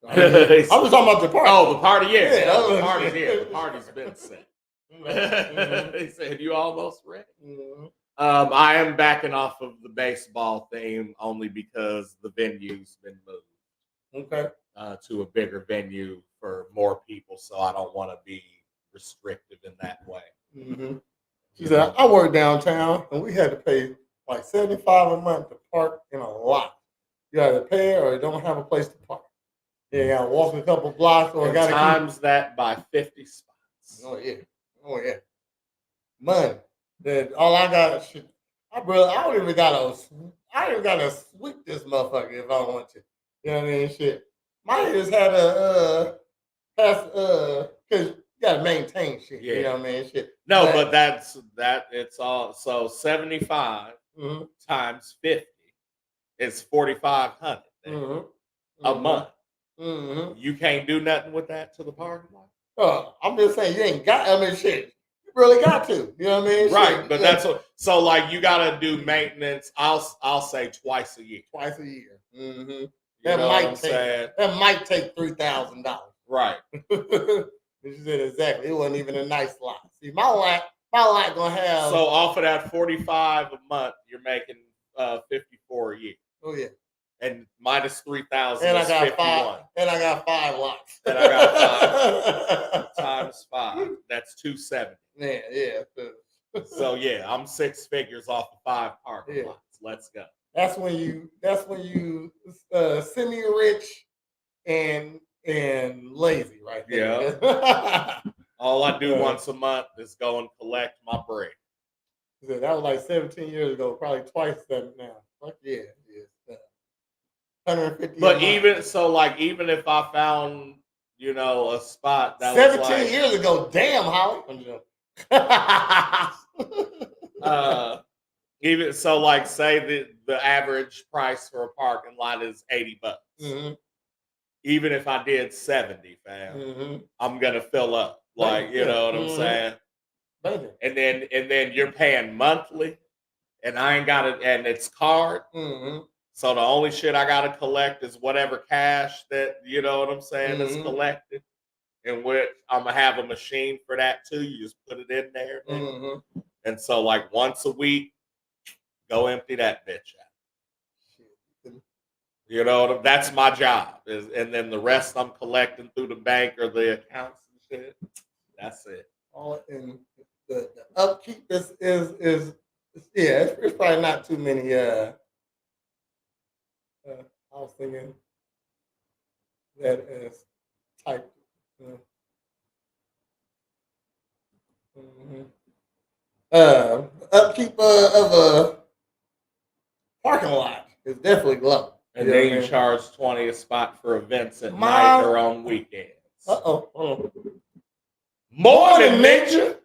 Speaker 2: I was talking about the party.
Speaker 1: Oh, the party, yeah.
Speaker 2: Yeah,
Speaker 1: No, the party's here. The party's been set. He said, "You almost ready?" I am backing off of the baseball theme only because the venue's been moved.
Speaker 2: Okay.
Speaker 1: To a bigger venue for more people, so I don't want to be restrictive in that way.
Speaker 2: She said, I work downtown, and we had to pay like $75 a month to park in a lot. You either pay or you don't have a place to park. You got to walk a couple blocks, or got to
Speaker 1: times that by 50 spots.
Speaker 2: Oh yeah, money. Then all I got, I don't even gotta sweep this motherfucker if I want to. You know what I mean? Shit, mine just had a pass because you gotta maintain shit. Yeah. You know what I mean? Shit.
Speaker 1: No, but it's all so 75 times 50 is 4,500 a month. You can't do nothing with that to the parking lot.
Speaker 2: I'm just saying you ain't got. I mean, shit. You really got to. You know what I mean?
Speaker 1: Right,
Speaker 2: shit.
Speaker 1: But that's what. So like, you got to do maintenance. I'll say twice a year.
Speaker 2: Twice a year.
Speaker 1: That
Speaker 2: might take $3,000.
Speaker 1: Right.
Speaker 2: She said exactly. It wasn't even a nice lot. See, my lot gonna have.
Speaker 1: So off of that 45 a month, you're making 54 a year.
Speaker 2: Oh yeah.
Speaker 1: And minus 3,000
Speaker 2: is
Speaker 1: I got 51.
Speaker 2: I got 5 lots.
Speaker 1: And I got 5 times 5. That's 270.
Speaker 2: Yeah.
Speaker 1: So yeah, I'm 6 figures off of 5 parking lots. Let's go.
Speaker 2: That's when you semi-rich and lazy, right there.
Speaker 1: Yeah. All I do once a month is go and collect my bread.
Speaker 2: That was like 17 years ago, probably twice that now. Fuck yeah. 150.
Speaker 1: But even if I found, a spot that
Speaker 2: 17
Speaker 1: was like,
Speaker 2: years ago, damn, Holly.
Speaker 1: even so, like, say the average price for a parking lot is $80. Even if I did 70, fam, I'm gonna fill up. Like, you know what I'm saying? And then you're paying monthly, and I ain't got it, and it's card. So the only shit I gotta collect is whatever cash that, you know what I'm saying, is collected. And which I'm gonna have a machine for that too. You just put it in there. And so like once a week, go empty that bitch out. You know, that's my job. And then the rest I'm collecting through the bank or the accounts and shit. That's it.
Speaker 2: All in the upkeep is it's probably not too many I was thinking that as type. upkeep of a parking lot is definitely low.
Speaker 1: And
Speaker 2: You know
Speaker 1: then
Speaker 2: what I
Speaker 1: you
Speaker 2: mean?
Speaker 1: charge 20 a spot for events at
Speaker 2: My-
Speaker 1: night or on weekends.
Speaker 2: Uh-oh.
Speaker 1: Morning, Ninja.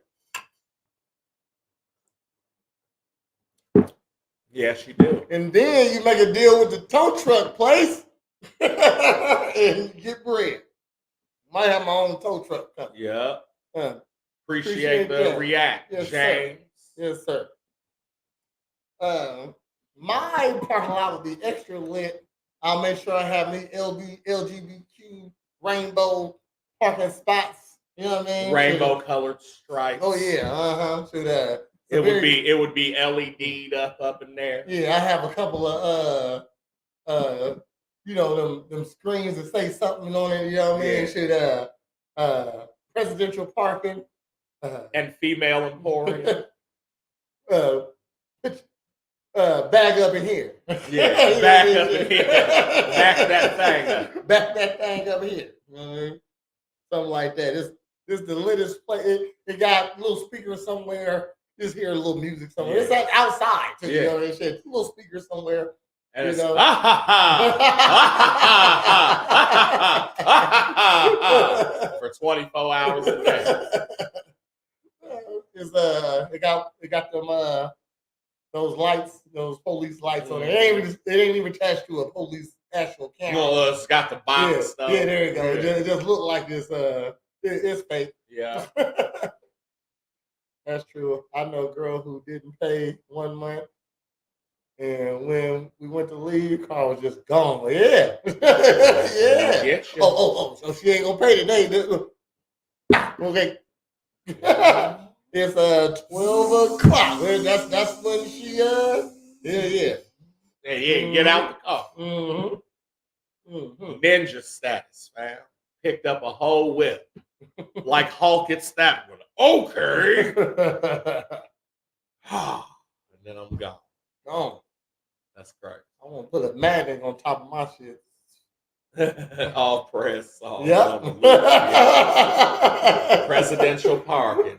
Speaker 1: Yes, you do.
Speaker 2: And then you make a deal with the tow truck place and get bread. Might have my own tow truck company.
Speaker 1: Yeah.
Speaker 2: Appreciate
Speaker 1: Appreciate the
Speaker 2: that.
Speaker 1: react,
Speaker 2: Yes,
Speaker 1: James.
Speaker 2: sir. Yes, sir. My parking lot will be extra lit. I'll make sure I have me LGBTQ rainbow parking spots. You know what I mean?
Speaker 1: Rainbow colored stripes.
Speaker 2: Oh yeah, to that.
Speaker 1: It would be LED'd up in there.
Speaker 2: Yeah, I have a couple of them screens that say something on it. You know what I mean? Presidential parking.
Speaker 1: And female emporium.
Speaker 2: Bag up in here.
Speaker 1: Yeah, back up in here. Back that thing up.
Speaker 2: Back that thing up here. You know what I mean? Something like that. This the latest play. It got a little speaker somewhere. Just hear a little music somewhere.
Speaker 1: Yeah.
Speaker 2: It's like outside too.
Speaker 1: Yeah.
Speaker 2: You know what I mean? Shit. Little speaker somewhere.
Speaker 1: And it's
Speaker 2: know?
Speaker 1: For 24 hours a day.
Speaker 2: It got them those lights, those police lights on it. It ain't even attached to a police actual camera.
Speaker 1: Well, it's got the box stuff.
Speaker 2: Yeah, there you go. Yeah. It just looked like this. It's fake.
Speaker 1: Yeah.
Speaker 2: That's true. I know a girl who didn't pay 1 month, and when we went to leave, car was just gone. Yeah, yeah. Oh. So she ain't gonna pay today. Okay. It's 12 o'clock. That's when she yeah.
Speaker 1: Get out the car. Ninja status, man. Picked up a whole whip. Like Hulk gets that one. Okay. And then I'm gone.
Speaker 2: Gone.
Speaker 1: That's great.
Speaker 2: I want to put a magnet on top of my shit.
Speaker 1: All press.
Speaker 2: Yep.
Speaker 1: Presidential parking.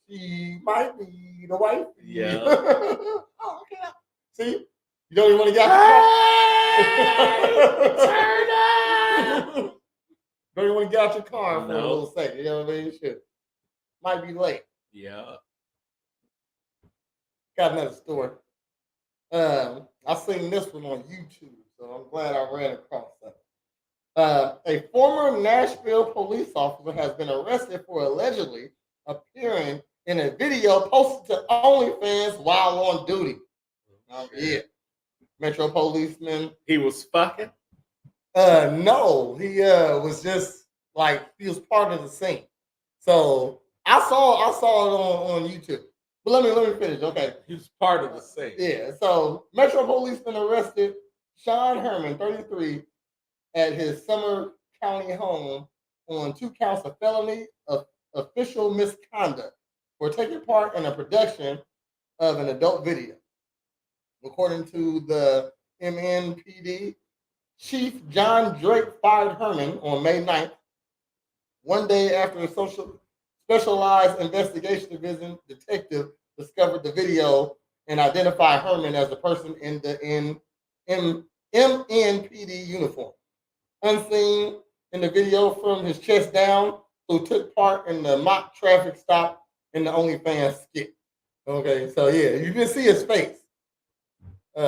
Speaker 2: She might be the wife.
Speaker 1: Yeah.
Speaker 2: Oh, okay. See? You don't even want to get out your car. Turn up. Don't even want to get out your car for a little second. You know what I mean? Shit. Might be late.
Speaker 1: Yeah.
Speaker 2: Got another story. I seen this one on YouTube, so I'm glad I ran across that. A former Nashville police officer has been arrested for allegedly appearing in a video posted to OnlyFans while on duty. Yeah. Metro policeman.
Speaker 1: He was fucking?
Speaker 2: No. He was just like he was part of the scene. So I saw it on YouTube. But let me finish. Okay.
Speaker 1: He was part of the scene.
Speaker 2: Yeah. So Metro policeman arrested Sean Herman, 33, at his Summer County home on 2 counts of felony of official misconduct for taking part in a production of an adult video. According to the MNPD, Chief John Drake fired Herman on May 9th, one day after a specialized investigation division detective discovered the video and identified Herman as the person in the MNPD uniform. Unseen in the video from his chest down, who took part in the mock traffic stop in the OnlyFans skit. Okay, so yeah, you can see his face. He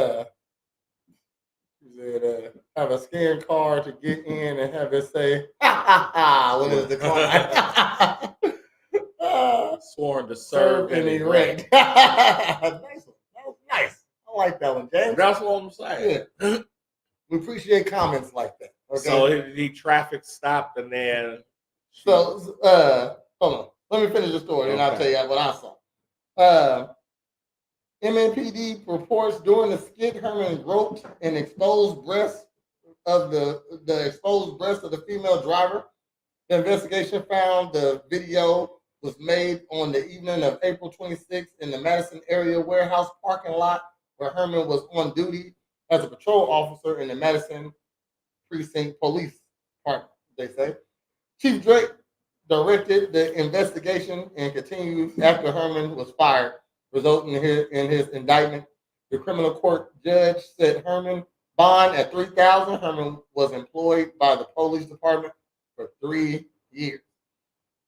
Speaker 2: said, have a scan card to get in and have it say, ha ha ha, what is the card?
Speaker 1: Sworn to serve and erect.
Speaker 2: Nice one. That was nice. I like that one, James.
Speaker 1: That's what I'm saying.
Speaker 2: Yeah. We appreciate comments like that. Okay?
Speaker 1: So he traffic stopped and then.
Speaker 2: So, hold on. Let me finish the story and I'll tell you what I saw. MNPD reports during the skit, Herman groped an exposed breast of the exposed breast of the female driver. The investigation found the video was made on the evening of April 26th in the Madison area warehouse parking lot where Herman was on duty as a patrol officer in the Madison Precinct Police Department, they say. Chief Drake directed the investigation and continued after Herman was fired, resulting in his indictment. The criminal court judge set Herman bond at $3,000. Herman was employed by the police department for 3 years.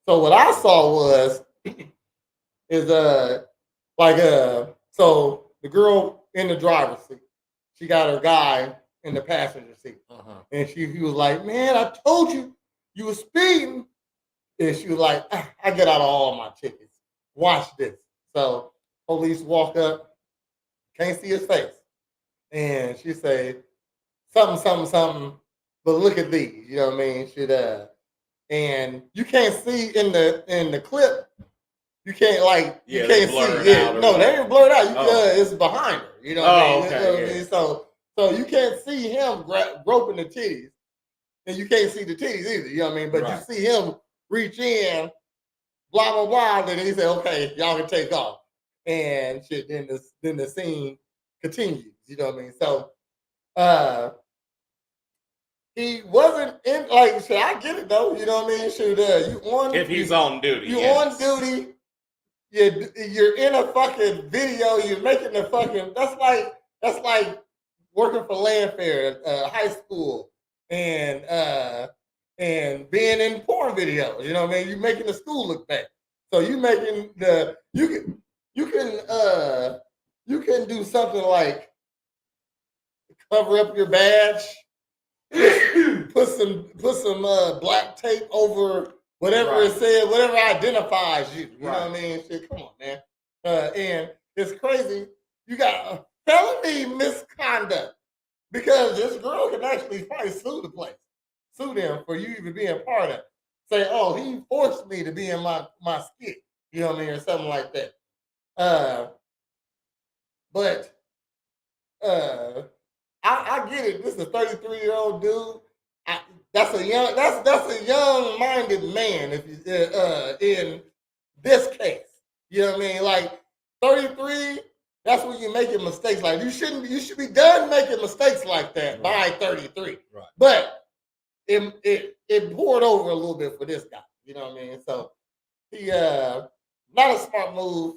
Speaker 2: So what I saw was is so the girl in the driver's seat, she got her guy in the passenger seat, and he was like, "Man, I told you you were speeding." And she was like, "I get out of all my tickets. Watch this." So police walk up, can't see his face, and she say something, something, something. But look at these. You know what I mean? And you can't see in the clip. You can't you can't see. Yeah, no, they ain't blurred out. It's behind her. You know what I mean? Okay, you know what I mean? So you can't see him groping the titties, and you can't see the titties either. You know what I mean? But you see him reach in, blah blah blah. Then he said, "Okay, y'all can take off," and shit. Then the scene continues. You know what I mean? So he wasn't in shit. I get it though. You know what I mean? Shoot, you on
Speaker 1: if he's on duty.
Speaker 2: You on duty. You're in a fucking video. You're making a fucking. That's like working for Landfair, high school, and being in porn videos. You know what I mean? You're making the school look bad. So you making you can do something like cover up your badge, put some black tape over whatever it said, whatever identifies you. You know what I mean? Shit, come on, man. And it's crazy. You got a felony misconduct because this girl can actually probably sue them for you even being part of it. Say, "Oh, he forced me to be in my skit," you know what I mean, or something like that. But I get it. This is a 33-year-old dude. That's a young-minded man. If you, in this case, you know what I mean. Like 33, that's when you're making mistakes. Like you should be done making mistakes like that by 33. Right. But it poured over a little bit for this guy. You know what I mean. So he not a smart move.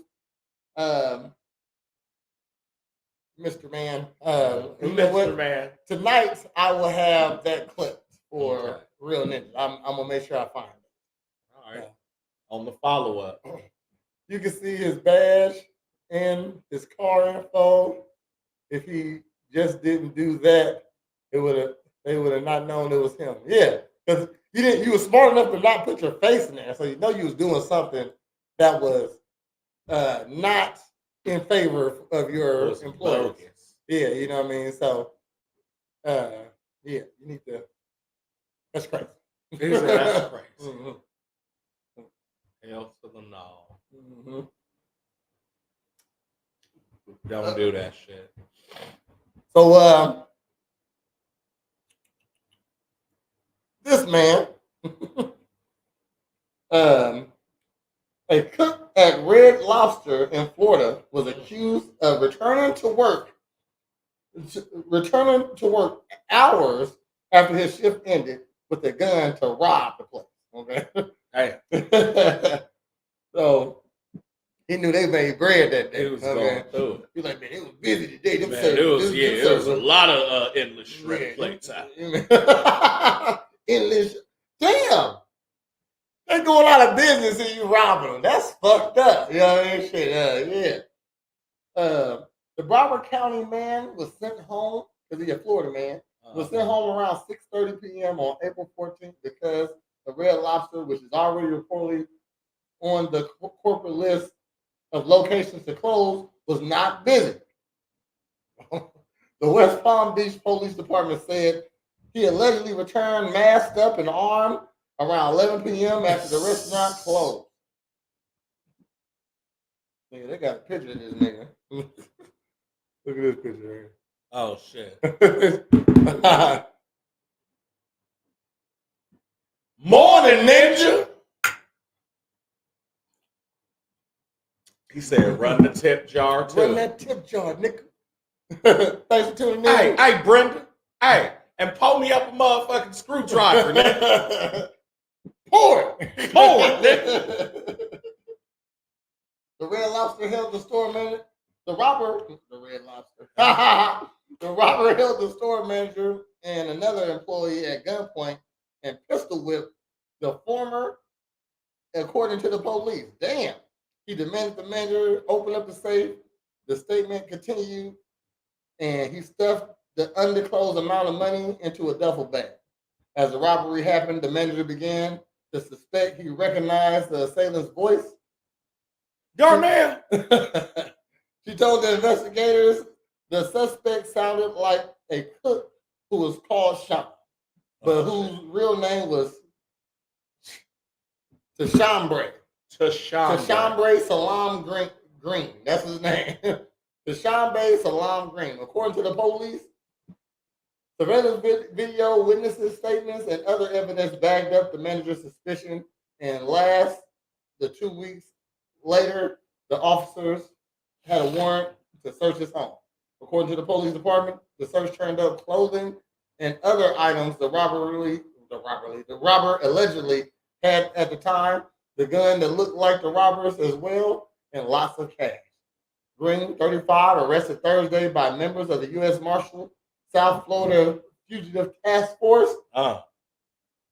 Speaker 2: Mr. Man.
Speaker 1: Mr. Man.
Speaker 2: Tonight I will have that clip for Real Ninjas. I'm gonna make sure I find it.
Speaker 1: All right. On the follow up.
Speaker 2: You can see his badge and his car info. If he just didn't do that, they would have not known it was him. Yeah. Because you were smart enough to not put your face in there. So you know you was doing something that was not in favor of your employees. Yeah, you know what I mean? So, yeah, you need to. That's crazy.
Speaker 1: That's crazy. Hell to the no. Don't do that shit.
Speaker 2: So, this man, a cook at Red Lobster in Florida was accused of returning to work hours after his shift ended with a gun to rob the place. Okay. Hey. So he knew they made bread that day.
Speaker 1: He was going through it.
Speaker 2: He was like, man, it was busy today.
Speaker 1: There was a lot of endless shrimp plates out.
Speaker 2: Endless. Damn. They going out of business and you robbing them. That's fucked up. You know what I mean? Shit. Yeah. The Broward County man was sent home, because he's a Florida man, was sent home around 6:30 p.m. on April 14th because the Red Lobster, which is already reportedly on the corporate list of locations to close, was not busy. The West Palm Beach Police Department said he allegedly returned masked up and armed around 11 p.m. after the restaurant closed. Nigga, they got a picture of this nigga. Look at this picture here.
Speaker 1: Oh, shit. Morn'n Ninja. He said, run the tip jar, too.
Speaker 2: Run that tip jar, nigga. Thanks for tuning in.
Speaker 1: Hey, Brenda. Hey, and pull me up a motherfucking screwdriver, nigga.
Speaker 2: Pour it.
Speaker 1: nigga.
Speaker 2: The Red Lobster held the store manager. The Red Lobster. The robber held the store manager and another employee at gunpoint and pistol whipped the former, according to the police. Damn. He demanded the manager open up the safe. The statement continued, and he stuffed the undisclosed amount of money into a duffel bag. As the robbery happened, the manager began to suspect he recognized the assailant's voice.
Speaker 1: Darnell.
Speaker 2: She told the investigators the suspect sounded like a cook who was called Sean, but whose real name was Tashambre. Tashambre Salam Green. That's his name. Tashambre Salam Green. According to the police, surveillance video, witnesses' statements, and other evidence backed up the manager's suspicion. And the 2 weeks later, the officers had a warrant to search his home. According to the police department, the search turned up clothing and other items the robber allegedly had at the time, the gun that looked like the robber's as well, and lots of cash. Green, 35, arrested Thursday by members of the U.S. Marshal South Florida Fugitive Task Force,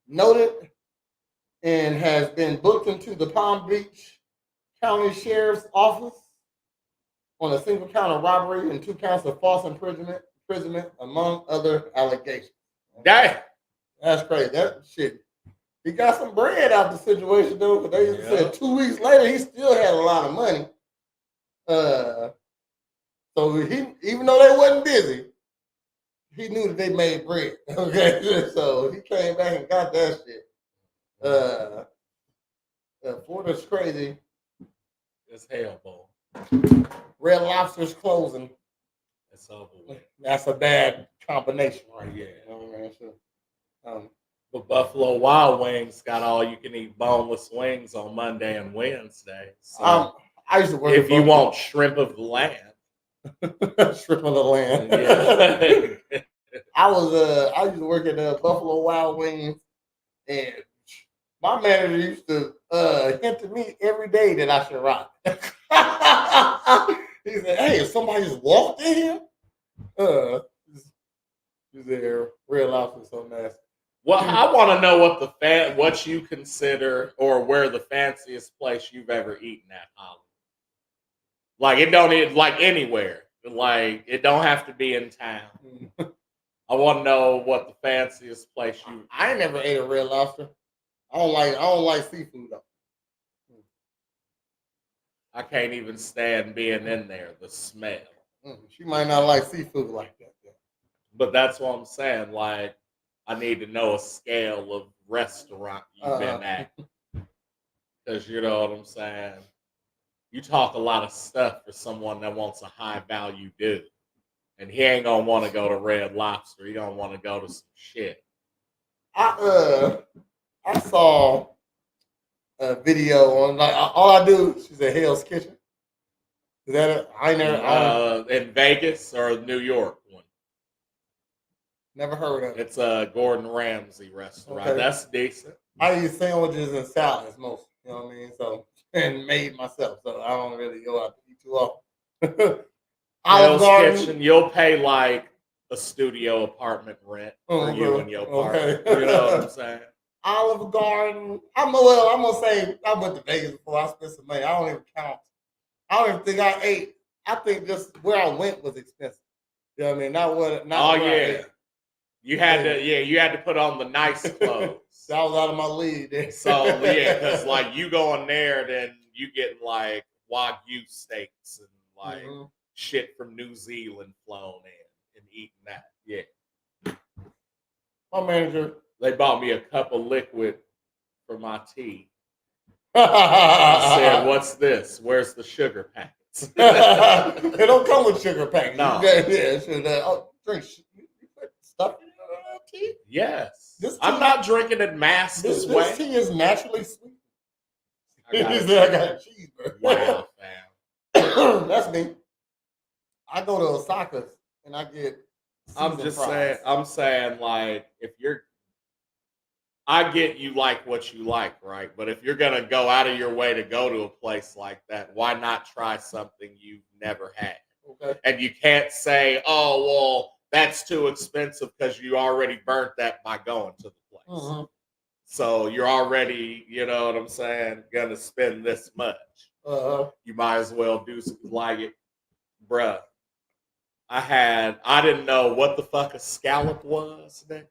Speaker 2: noted, and has been booked into the Palm Beach County Sheriff's Office on a single count of robbery and 2 counts of false imprisonment, among other allegations.
Speaker 1: Damn.
Speaker 2: That's crazy. That shit. He got some bread out the situation though, because they said 2 weeks later he still had a lot of money. So he, even though they wasn't busy, he knew that they made bread. Okay, so he came back and got that shit. Florida's crazy.
Speaker 1: It's hell, boy.
Speaker 2: Red Lobster's closing.
Speaker 1: It's over with.
Speaker 2: That's a bad combination right
Speaker 1: Yeah.
Speaker 2: here. You know what I mean?
Speaker 1: But Buffalo Wild Wings got all you can eat boneless wings on Monday and Wednesday. So
Speaker 2: I used to work
Speaker 1: if you want shrimp of the land.
Speaker 2: Shrimp of the land.
Speaker 1: Yeah.
Speaker 2: I used to work at Buffalo Wild Wings, and my manager used to hint to me every day that I should rock. He said, "Hey, if somebody just walked in here, he's there. Red Lobster so nasty."
Speaker 1: Well, I want to know what you consider or where the fanciest place you've ever eaten at, Holly. Like it don't like anywhere. Like it don't have to be in town. I want to know what the fanciest place you.
Speaker 2: I ain't never ate a Red Lobster. I don't like seafood though.
Speaker 1: I can't even stand being in there. The smell.
Speaker 2: She might not like seafood like that.
Speaker 1: But that's what I'm saying. Like, I need to know a scale of restaurant you've been at. Because you know what I'm saying? You talk a lot of stuff for someone that wants a high value dude. And he ain't going to want to go to Red Lobster. He going to want to go to some shit.
Speaker 2: I saw a video on, like, all I do, she said Hell's Kitchen. Is that it? I never.
Speaker 1: In Vegas or New York one?
Speaker 2: Never heard of it.
Speaker 1: It's a Gordon Ramsay restaurant. Okay. That's decent.
Speaker 2: I eat sandwiches and salads most. You know what I mean? So, and made myself. So I don't really go out to eat too often.
Speaker 1: Hell's Kitchen, you'll pay like a studio apartment rent for you and your partner. Okay. You know what I'm saying?
Speaker 2: Olive Garden. I'm gonna say I went to Vegas before. I spent some money. I don't even count. I don't even think I ate. I think just where I went was expensive. You know what I mean? Not where I ate.
Speaker 1: You had to put on the nice clothes.
Speaker 2: That was out of my league. Then.
Speaker 1: So yeah, because like you go in there, then you getting like Wagyu steaks and like shit from New Zealand flown in and eating that. Yeah.
Speaker 2: My manager.
Speaker 1: They bought me a cup of liquid for my tea. I said, "What's this? Where's the sugar packets?"
Speaker 2: They don't come with sugar packets.
Speaker 1: No.
Speaker 2: Drink stuff in your tea.
Speaker 1: Yes. I'm not drinking it masked as well.
Speaker 2: This tea is naturally sweet.
Speaker 1: I got
Speaker 2: a cheeseburger.
Speaker 1: Wow, fam.
Speaker 2: That's me. I go to Osaka's and I get.
Speaker 1: I'm just saying. I'm saying, like, if you're I get you like what you like, right? But if you're gonna go out of your way to go to a place like that, why not try something you've never had?
Speaker 2: Okay.
Speaker 1: And you can't say, "Oh, well, that's too expensive," because you already burnt that by going to the place.
Speaker 2: Mm-hmm.
Speaker 1: So you're already, you know what I'm saying, gonna spend this much. You might as well do something like it, bruh. I didn't know what the fuck a scallop was, nigga,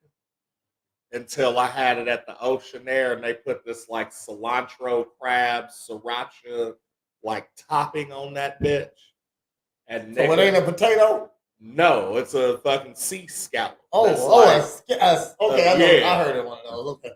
Speaker 1: until I had it at the Ocean Air, and they put this like cilantro, crab, sriracha, like topping on that bitch. And
Speaker 2: So it ain't a potato.
Speaker 1: no, it's a fucking sea scallop.
Speaker 2: Okay, I know.
Speaker 1: yeah.
Speaker 2: I heard of one of those. Okay,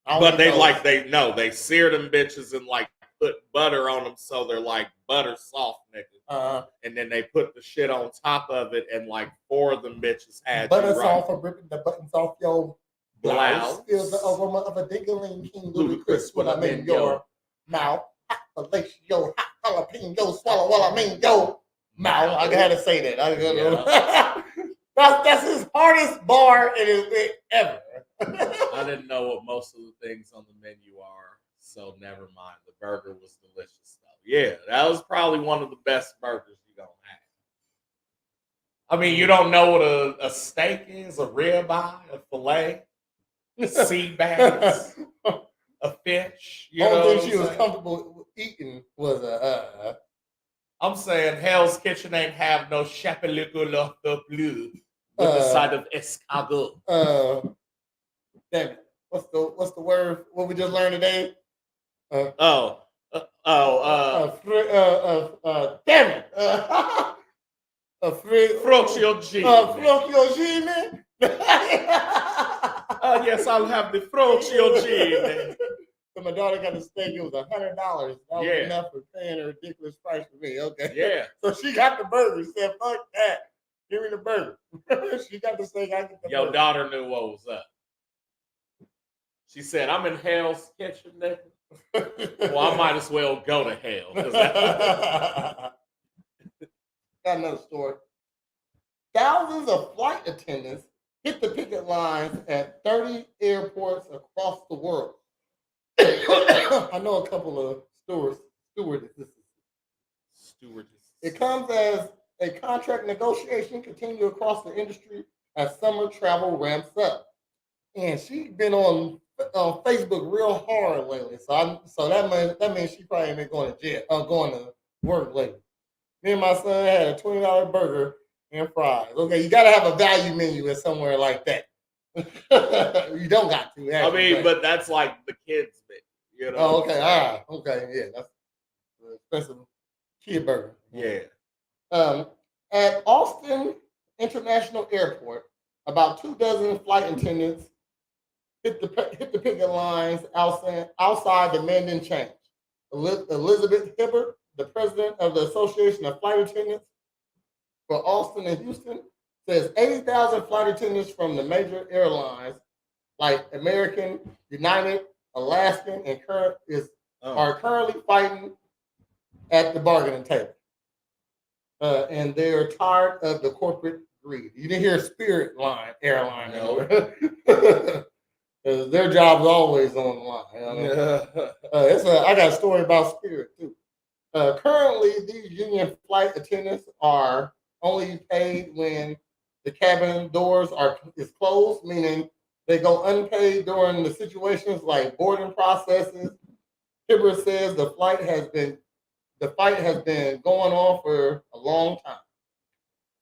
Speaker 1: But they sear them bitches and like put butter on them so they're like butter soft, nigga. And then they put the shit on top of it, and like 4 of them bitches had
Speaker 2: butter soft for ripping the buttons off your blouse.
Speaker 1: blouse.
Speaker 2: Feels the aroma of a dingling king ludicrous when I'm in
Speaker 1: yo.
Speaker 2: your mouth. Hot fellatio, hot jalapeno, swallow while I'm in your mouth. I gotta say that. That's his hardest bar in his bit ever.
Speaker 1: I didn't know what most of the things on the menu are, so never mind. The burger was delicious though. Yeah, that was probably one of the best burgers you gonna have. I mean, you don't know what a steak is, a ribeye, a fillet, sea bass, a fish. You know
Speaker 2: Only thing she was comfortable eating was a.
Speaker 1: I'm saying Hell's Kitchen ain't have no chapelucular bleu with the side of escargot.
Speaker 2: Damn it! What's the word? What we just learned today? Damn it!
Speaker 1: Frocchiogine.
Speaker 2: Frocchiogine.
Speaker 1: Yes, I'll have the frocchiogine.
Speaker 2: So my daughter got a steak. It was $100. That was enough for paying a ridiculous price for me. Okay.
Speaker 1: Yeah.
Speaker 2: So she got the burger. She said, "Fuck that. Give me the burger." She got the steak. I get the burger.
Speaker 1: Your daughter knew what was up. She said, "I'm in Hell's Kitchen, nigga." Well, I might as well go to hell.
Speaker 2: Got another story. Thousands of flight attendants hit the picket lines at 30 airports across the world. I know a couple of stewardesses. It comes as a contract negotiation continue across the industry as summer travel ramps up. And she's been on Facebook real hard lately, so that means she probably ain't been going to jail, going to work lately. Me and my son had a $20 burger and fries. Okay, you gotta have a value menu at somewhere like that. You don't got to.
Speaker 1: Actually, but that's like the kids bit, you know.
Speaker 2: Oh, okay, all right, okay, yeah, that's an expensive kid burger.
Speaker 1: Yeah.
Speaker 2: At Austin International Airport, about 24 flight attendants hit the picket lines outside demanding change. Elizabeth Hibbert, the president of the Association of Flight Attendants for Austin and Houston, says 80,000 flight attendants from the major airlines like American, United, Alaskan, and are currently fighting at the bargaining table. And they're tired of the corporate greed. You didn't hear Spirit Airline. No. Their job's always on the line. You know? I got a story about Spirit too. Currently, these union flight attendants are only paid when the cabin doors is closed, meaning they go unpaid during the situations like boarding processes. Hibbert says the fight has been going on for a long time.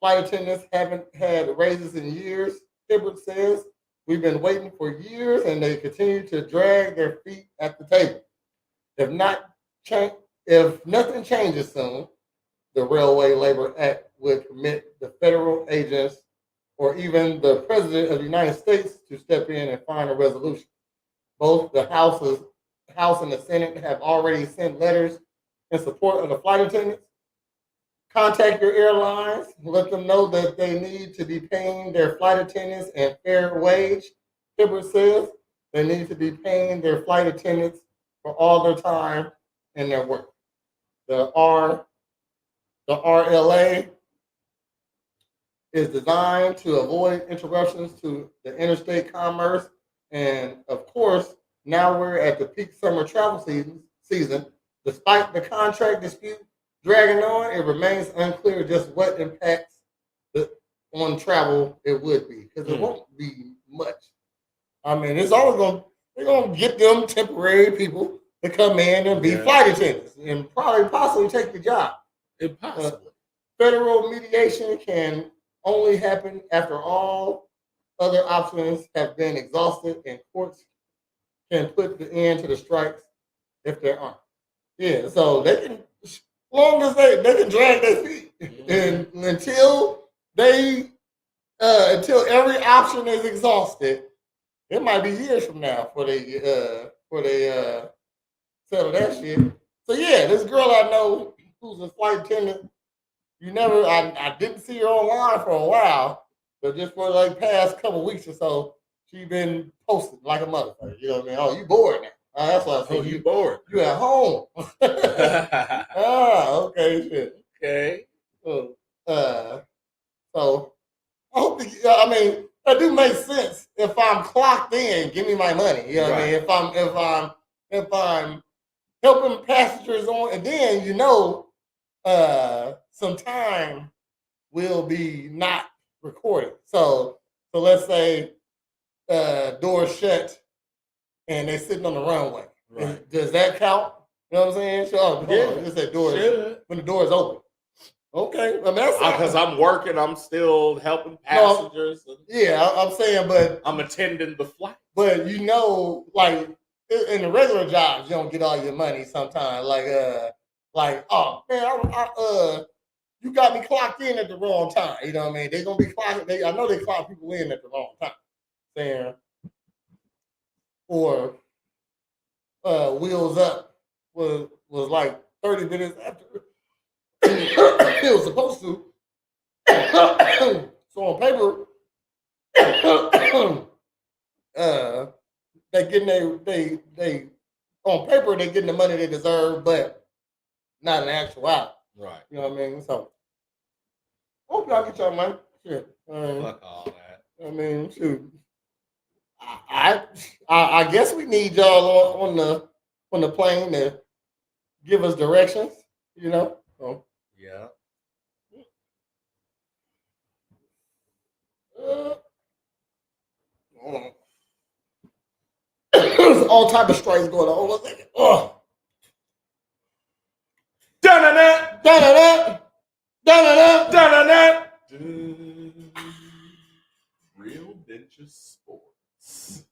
Speaker 2: Flight attendants haven't had raises in years. Hibbert says we've been waiting for years, and they continue to drag their feet at the table. If nothing changes soon, the Railway Labor Act would permit the federal agents or even the President of the United States to step in and find a resolution. Both the House and the Senate have already sent letters in support of the flight attendants. Contact your airlines, let them know that they need to be paying their flight attendants a fair wage. Hibbert says they need to be paying their flight attendants for all their time and their work. The RLA is designed to avoid interruptions to the interstate commerce And of course, now we're at the peak summer travel season. Despite the contract dispute dragging on, it remains unclear just what impacts on travel it would be, because it won't be much. I mean, it's always they're gonna get them temporary people to come in and be flight attendants and probably possibly take the job.
Speaker 1: Impossible.
Speaker 2: Federal mediation can only happen after all other options have been exhausted, and courts can put the end to the strikes if there aren't. Yeah, so they can, as long as they can drag their feet, and until until every option is exhausted, it might be years from now for they settle that shit. So yeah, this girl I know who's a flight attendant, I didn't see her online for a while, but just for like past couple weeks or so, she been posting like a motherfucker. You know what I mean? Oh, you bored now? That's what I said.
Speaker 1: Oh, you bored?
Speaker 2: You at home? Okay, shit.
Speaker 1: Okay.
Speaker 2: So, so I hope. I mean, that do make sense. If I'm clocked in, give me my money. You know what I mean? If I'm helping passengers on, and then some time will be not recorded. So let's say doors shut and they're sitting on the runway.
Speaker 1: Right.
Speaker 2: Does that count? You know what I'm saying? Sure.
Speaker 1: Yeah.
Speaker 2: Just that doors when the door is open. Okay. I mean, that's
Speaker 1: because I'm working, I'm still helping passengers.
Speaker 2: I'm saying, but
Speaker 1: I'm attending the flight.
Speaker 2: But like in the regular jobs, you don't get all your money sometimes. Like oh man, you got me clocked in at the wrong time. You know what I mean? They're gonna be clocking. I know they clock people in at the wrong time. Saying or Wheels Up was like 30 minutes after it was supposed to. So on paper, they getting they on paper they getting the money they deserve, but not in actuality.
Speaker 1: Right.
Speaker 2: You know what I mean? So hope y'all get your money. Shit.
Speaker 1: Fuck all that.
Speaker 2: I mean, shoot. I guess we need y'all on the plane to give us directions. You know. So,
Speaker 1: yeah.
Speaker 2: There's all type of strikes going on. Hold on a second.
Speaker 1: Da-na-na!
Speaker 2: Da-da-da! Da-da-da!
Speaker 1: Da-na-na! Real Ninja Sports.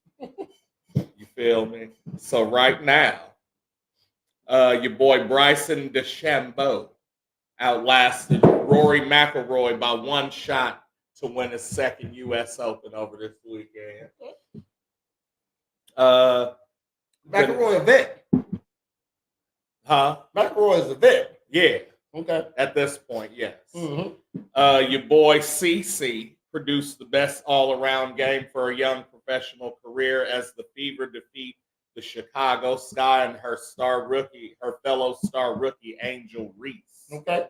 Speaker 1: You feel me? So right now, your boy Bryson DeChambeau outlasted Rory McIlroy by one shot to win his second U.S. Open over this weekend.
Speaker 2: McIlroy a vet.
Speaker 1: Huh?
Speaker 2: McIlroy is a vet.
Speaker 1: Yeah.
Speaker 2: Okay.
Speaker 1: At this point, yes.
Speaker 2: Mm-hmm.
Speaker 1: Your boy CC produced the best all-around game for a young professional career as the Fever defeat the Chicago Sky and her fellow star rookie Angel Reese.
Speaker 2: Okay.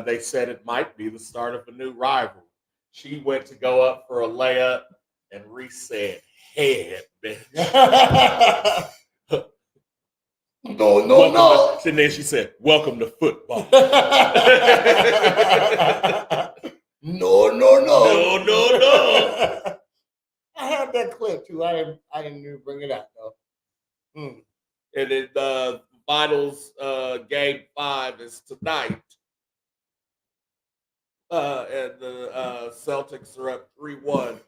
Speaker 1: They said it might be the start of a new rival. She went to go up for a layup, and Reese said, "Head, bitch."
Speaker 2: No.
Speaker 1: And then she said, "Welcome to football."
Speaker 2: No.
Speaker 1: No.
Speaker 2: I had that clip too. I didn't even bring it out though.
Speaker 1: And then the finals game 5 is tonight. And the Celtics are up 3-1.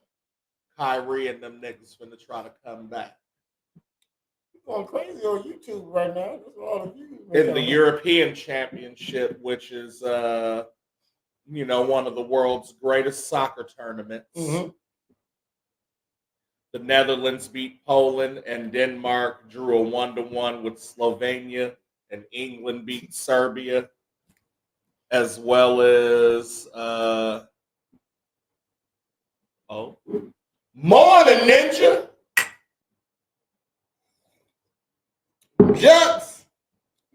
Speaker 1: Kyrie and them niggas finna try to come back.
Speaker 2: Going crazy on YouTube right now. That's all the views.
Speaker 1: In the European Championship, which is one of the world's greatest soccer tournaments.
Speaker 2: Mm-hmm.
Speaker 1: The Netherlands beat Poland, and Denmark drew a 1-1 with Slovenia, and England beat Serbia, as well as
Speaker 2: Morn'n Ninja. Jux.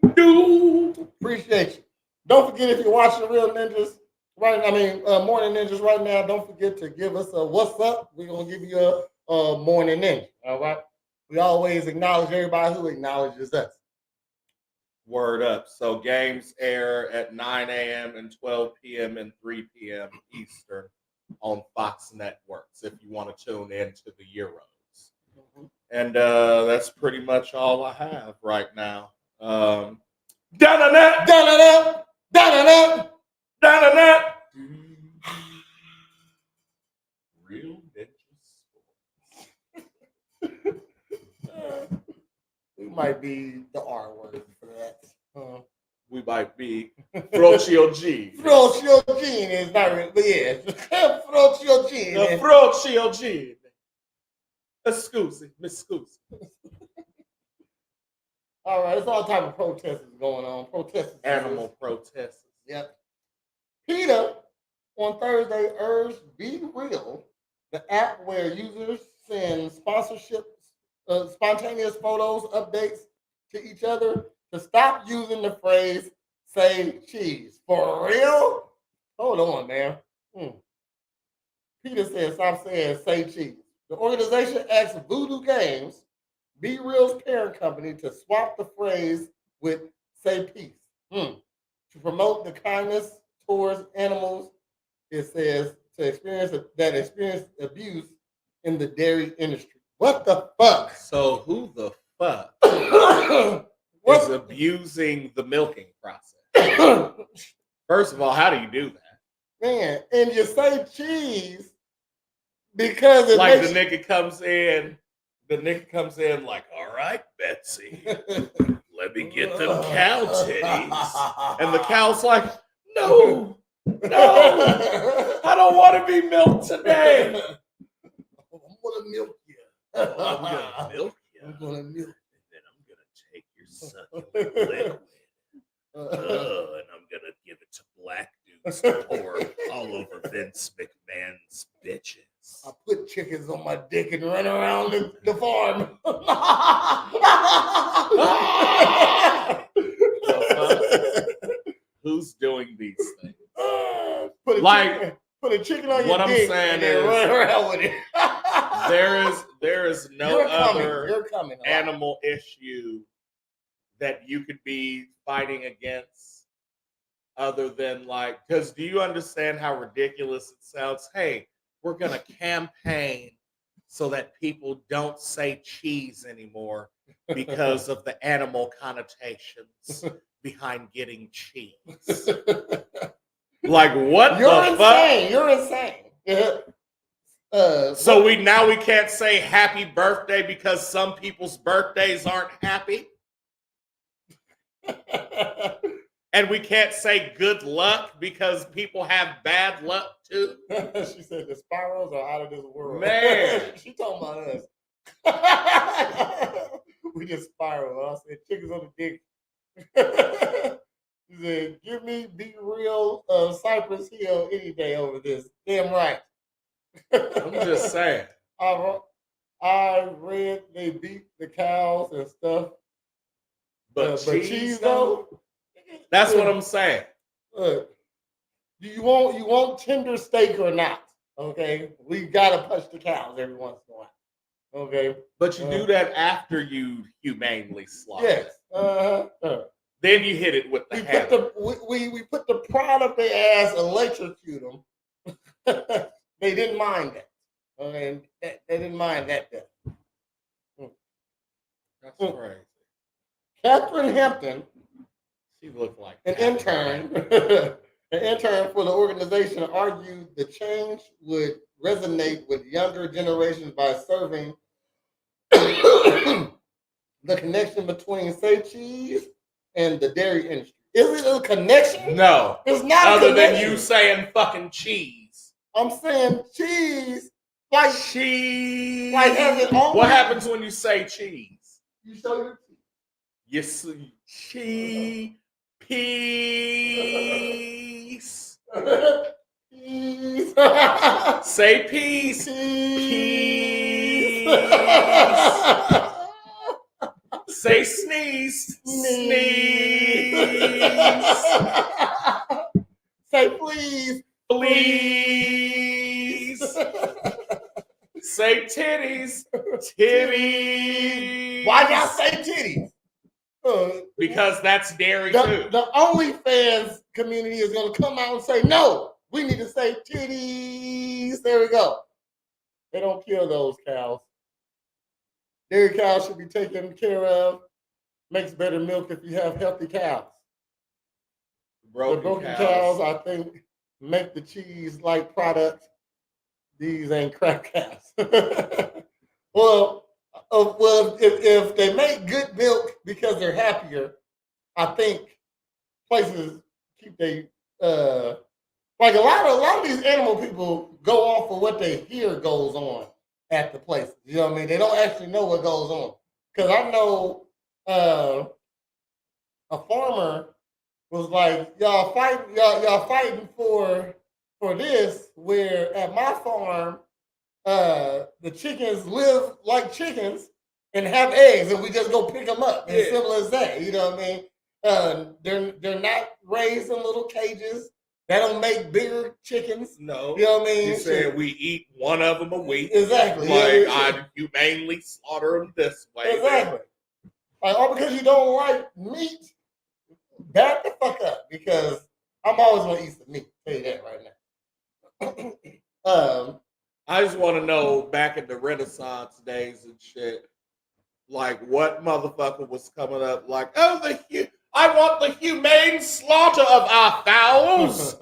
Speaker 2: Appreciate you. Don't forget, if you're watching Real Ninjas, Morn'n Ninjas right now, don't forget to give us a what's up. We're gonna give you Morn'n Ninjas. All right. We always acknowledge everybody who acknowledges us.
Speaker 1: Word up. So games air at 9 a.m. and 12 p.m. and 3 p.m. Eastern on Fox Networks if you want to tune in to the Euros.
Speaker 2: Mm-hmm.
Speaker 1: And that's pretty much all I have right now. Da-da-da,
Speaker 2: Da-da-da, da-da-da,
Speaker 1: da-da-da. Real Ninjas.
Speaker 2: We might be the R word for that.
Speaker 1: We might be Frociogene.
Speaker 2: Frociogene is not really, but yeah. Frociogene.
Speaker 1: Frociogene. Excuse, Miss Scusi.
Speaker 2: All right, it's all type of protests going on. Protests.
Speaker 1: Animal protests.
Speaker 2: Yep. PETA on Thursday urged Be Real, the app where users send spontaneous photos, updates to each other, to stop using the phrase "say cheese." For real? Hold on, man. PETA said stop saying "say cheese." The organization asked Voodoo Games, Be Real's parent company, to swap the phrase with "say peace." To promote the kindness towards animals, it says, to experience abuse in the dairy industry. What the fuck?
Speaker 1: So who the fuck is abusing the milking process? First of all, how do you do that?
Speaker 2: Man, and you say cheese because it
Speaker 1: like
Speaker 2: makes
Speaker 1: the nigga comes in like, all right, Betsy, let me get them cow titties. And the cow's like, no, I don't want to be milked today.
Speaker 2: I'm gonna milk you.
Speaker 1: I'm gonna milk you.
Speaker 2: I'm gonna milk you.
Speaker 1: And then I'm gonna take your succulent liquid. And I'm gonna give it to black dudes to pour all over Vince McMahon's bitches.
Speaker 2: I put chickens on my dick and run around the farm.
Speaker 1: Who's doing these things?
Speaker 2: Put a chicken on your dick and then run around with it.
Speaker 1: there is no other animal issue that you could be fighting against other than like, because do you understand how ridiculous it sounds? Hey, we're going to campaign so that people don't say cheese anymore because of the animal connotations behind getting cheese. Like, what the fuck?
Speaker 2: You're insane.
Speaker 1: So we can't say happy birthday because some people's birthdays aren't happy? And we can't say good luck because people have bad luck too?
Speaker 2: She said the spirals are out of this world.
Speaker 1: Man.
Speaker 2: She talking about us. We just spiral. I said chickens on the dick. She said, give me Be Real Cypress Hill any day over this. Damn right.
Speaker 1: I'm just saying.
Speaker 2: I read they beat the cows and stuff.
Speaker 1: But cheese though? That's what I'm saying.
Speaker 2: Do you want tender steak or not? Okay, we gotta punch the cows every once in a while. Okay,
Speaker 1: but you do that after you humanely slaughter.
Speaker 2: Yes.
Speaker 1: Then you hit it with the hammer.
Speaker 2: We put the prod up their ass, electrocute them. They didn't mind that. Okay, they didn't mind that death.
Speaker 1: That's crazy.
Speaker 2: Catherine Hampton.
Speaker 1: She looked like
Speaker 2: an intern. An intern for the organization argued the change would resonate with younger generations by serving the connection between say cheese and the dairy industry. Is it a connection?
Speaker 1: No.
Speaker 2: It's not
Speaker 1: other than you saying fucking cheese.
Speaker 2: I'm saying cheese. Like
Speaker 1: cheese.
Speaker 2: Like has it always...
Speaker 1: What happens when you say cheese?
Speaker 2: You show your teeth.
Speaker 1: You see cheese. Peace.
Speaker 2: Peace.
Speaker 1: Say peace. Peace. Say sneeze. Sneeze. Say please. Please. Say say titties. Titties.
Speaker 2: Why y'all say titties?
Speaker 1: Because that's dairy too.
Speaker 2: The OnlyFans community is going to come out and say, no, we need to say titties. There we go. They don't kill those cows. Dairy cows should be taken care of. Makes better milk if you have healthy cows. The broken cows, I think, make the cheese-like product. These ain't crap cows. Well, if they make good milk because they're happier, I think places keep they like a lot of these animal people go off of what they hear goes on at the places. You know what I mean? They don't actually know what goes on. Because I know a farmer was like, y'all fighting for this, where at my farm the chickens live like chickens and have eggs, and we just go pick them up. As simple as that. You know what I mean? They're not raised in little cages. They don't make bigger chickens.
Speaker 1: No.
Speaker 2: You know what I mean?
Speaker 1: You said we eat one of them a week.
Speaker 2: Exactly.
Speaker 1: Like, I humanely slaughter them this way.
Speaker 2: Exactly. Like, all because you don't like meat, back the fuck up. Because I'm always going to eat some meat. Tell you that right now.
Speaker 1: I just want to know, back in the Renaissance days and shit, like, what motherfucker was coming up like, oh, I want the humane slaughter of our fowls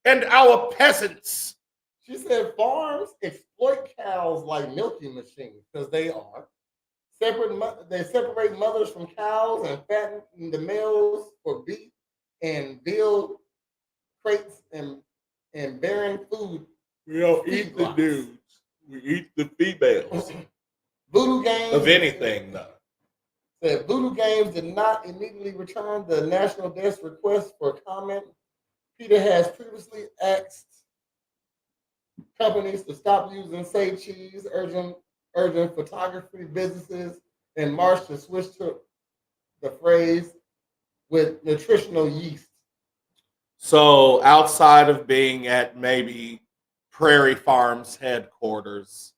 Speaker 1: and our peasants.
Speaker 2: She said farms exploit cows like milking machines, because they are. They separate mothers from cows and fatten the males for beef and build crates and barren food.
Speaker 1: We don't eat the dudes. We eat the females.
Speaker 2: Voodoo games
Speaker 1: of anything, though.
Speaker 2: Said Voodoo Games did not immediately return the National Desk's request for comment. Peter has previously asked companies to stop using say cheese, urging photography businesses in March to switch to the phrase with nutritional yeast.
Speaker 1: So outside of being at maybe Prairie Farms headquarters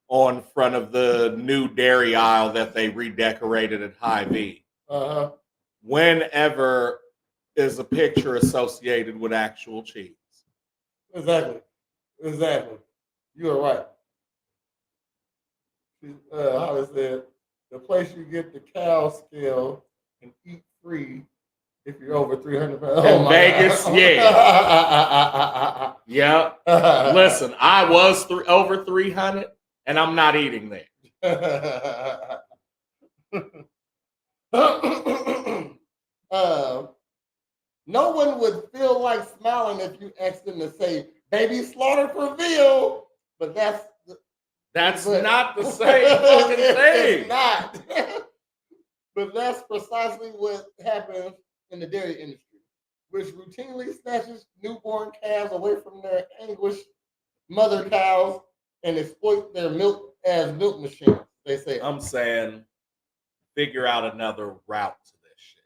Speaker 1: on front of the new dairy aisle that they redecorated at Hy-Vee, whenever is a picture associated with actual cheese?
Speaker 2: Exactly. You are right. Holly said, the place you get the cow scale and eat free if you're over 300 pounds.
Speaker 1: In Vegas, yeah. Yep. Listen, I was over 300, and I'm not eating there.
Speaker 2: No one would feel like smiling if you asked them to say, baby slaughter for veal, but that's
Speaker 1: not the same fucking thing.
Speaker 2: It's not. But that's precisely what happens in the dairy industry, which routinely snatches newborn calves away from their anguished mother cows and exploit their milk as milk machines, they say.
Speaker 1: I'm saying figure out another route to this shit,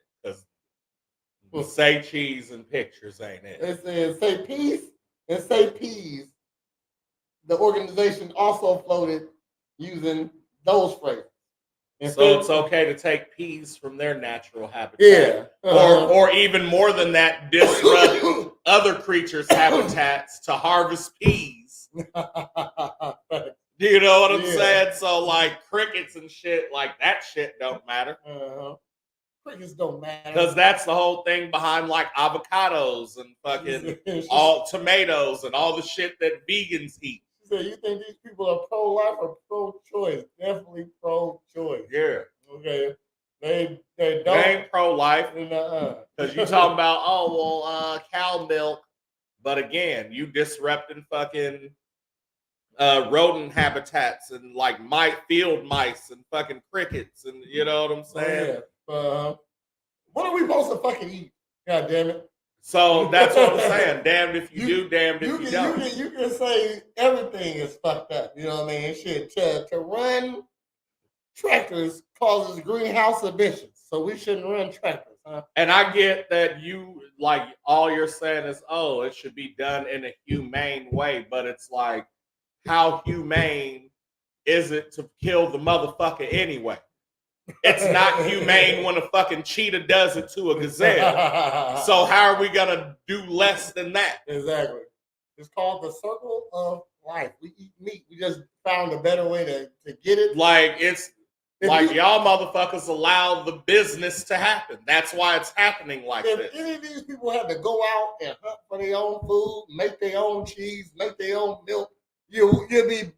Speaker 1: because say cheese and pictures ain't it.
Speaker 2: They said say peace and say peas. The organization also floated using those phrases.
Speaker 1: So it's okay to take peas from their natural habitat.
Speaker 2: Yeah.
Speaker 1: Or even more than that, disrupt other creatures' habitats to harvest peas. Do you know what I'm saying? So, like, crickets and shit, like, that shit don't matter.
Speaker 2: Crickets don't matter.
Speaker 1: Because that's the whole thing behind, like, avocados and fucking all tomatoes and all the shit that vegans eat.
Speaker 2: So you think these people are pro-life or pro-choice? Definitely pro-choice.
Speaker 1: Yeah.
Speaker 2: Okay. They don't.
Speaker 1: They ain't pro-life. Because you talking about, cow milk. But again, you disrupting fucking rodent habitats and like field mice and fucking crickets and you know what I'm saying?
Speaker 2: What are we supposed to fucking eat? God damn it.
Speaker 1: So that's what I'm saying. Damned if you do, damned if you don't.
Speaker 2: You can say everything is fucked up. You know what I mean? Shit, to run tractors causes greenhouse emissions. So we shouldn't run tractors, huh?
Speaker 1: And I get that you, like, all you're saying is, it should be done in a humane way. But it's like, how humane isn't to kill the motherfucker anyway. It's not humane when a fucking cheetah does it to a gazelle. So how are we gonna do less than that?
Speaker 2: Exactly. It's called the circle of life. We eat meat. We just found a better way to get it.
Speaker 1: Like it's like y'all motherfuckers allow the business to happen. That's why it's happening like this.
Speaker 2: If any of these people had to go out and hunt for their own food, make their own cheese, make their own milk, you'd be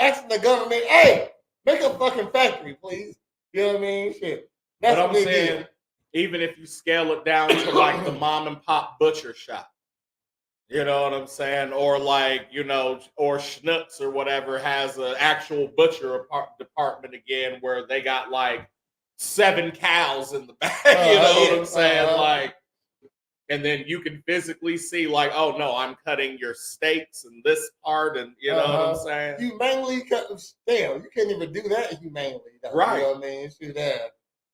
Speaker 2: asking the government, hey, make a fucking factory, please. You know what I mean? Shit. That's
Speaker 1: what
Speaker 2: I'm saying.
Speaker 1: Did. Even if you scale it down to like the mom and pop butcher shop. You know what I'm saying? Or like, or Schnucks or whatever has an actual butcher department again where they got like 7 cows in the back. You know what I'm saying? Like, and then you can physically see like, oh no, I'm cutting your steaks and this part, and you know what I'm saying?
Speaker 2: Humanely cut. Damn, you can't even do that humanely. Though,
Speaker 1: right.
Speaker 2: You know what I mean? Shoot that.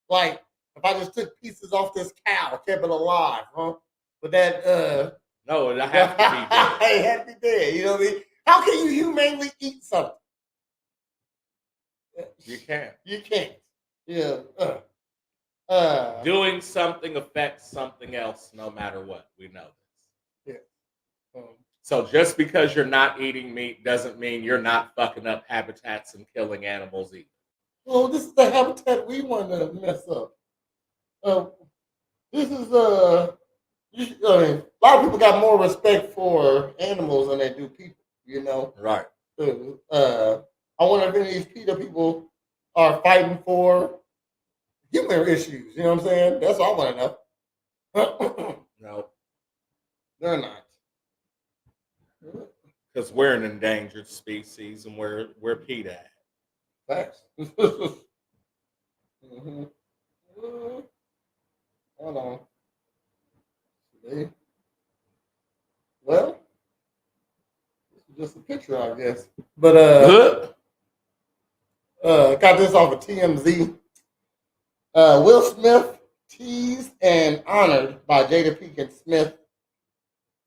Speaker 2: Like, if I just took pieces off this cow, kept it alive, huh? But that,
Speaker 1: no, it has to be dead.
Speaker 2: It has to be dead. You know what I mean? How can you humanely eat something?
Speaker 1: You can't.
Speaker 2: You can't. Yeah.
Speaker 1: Doing something affects something else no matter what. We know this.
Speaker 2: Yeah.
Speaker 1: So just because you're not eating meat doesn't mean you're not fucking up habitats and killing animals either.
Speaker 2: Well, this is the habitat we want to mess up. This is I mean, a lot of people got more respect for animals than they do people. You know,
Speaker 1: right?
Speaker 2: I wonder if any of these PETA people are fighting for human issues. You know what I'm saying? That's all I want to know.
Speaker 1: No,
Speaker 2: they're not.
Speaker 1: Because we're an endangered species, and we're PETA at.
Speaker 2: Facts. Mm-hmm. Hold on. See? Well, this is just a picture, I guess. But got this off of TMZ. Will Smith teased and honored by Jada Pinkett Smith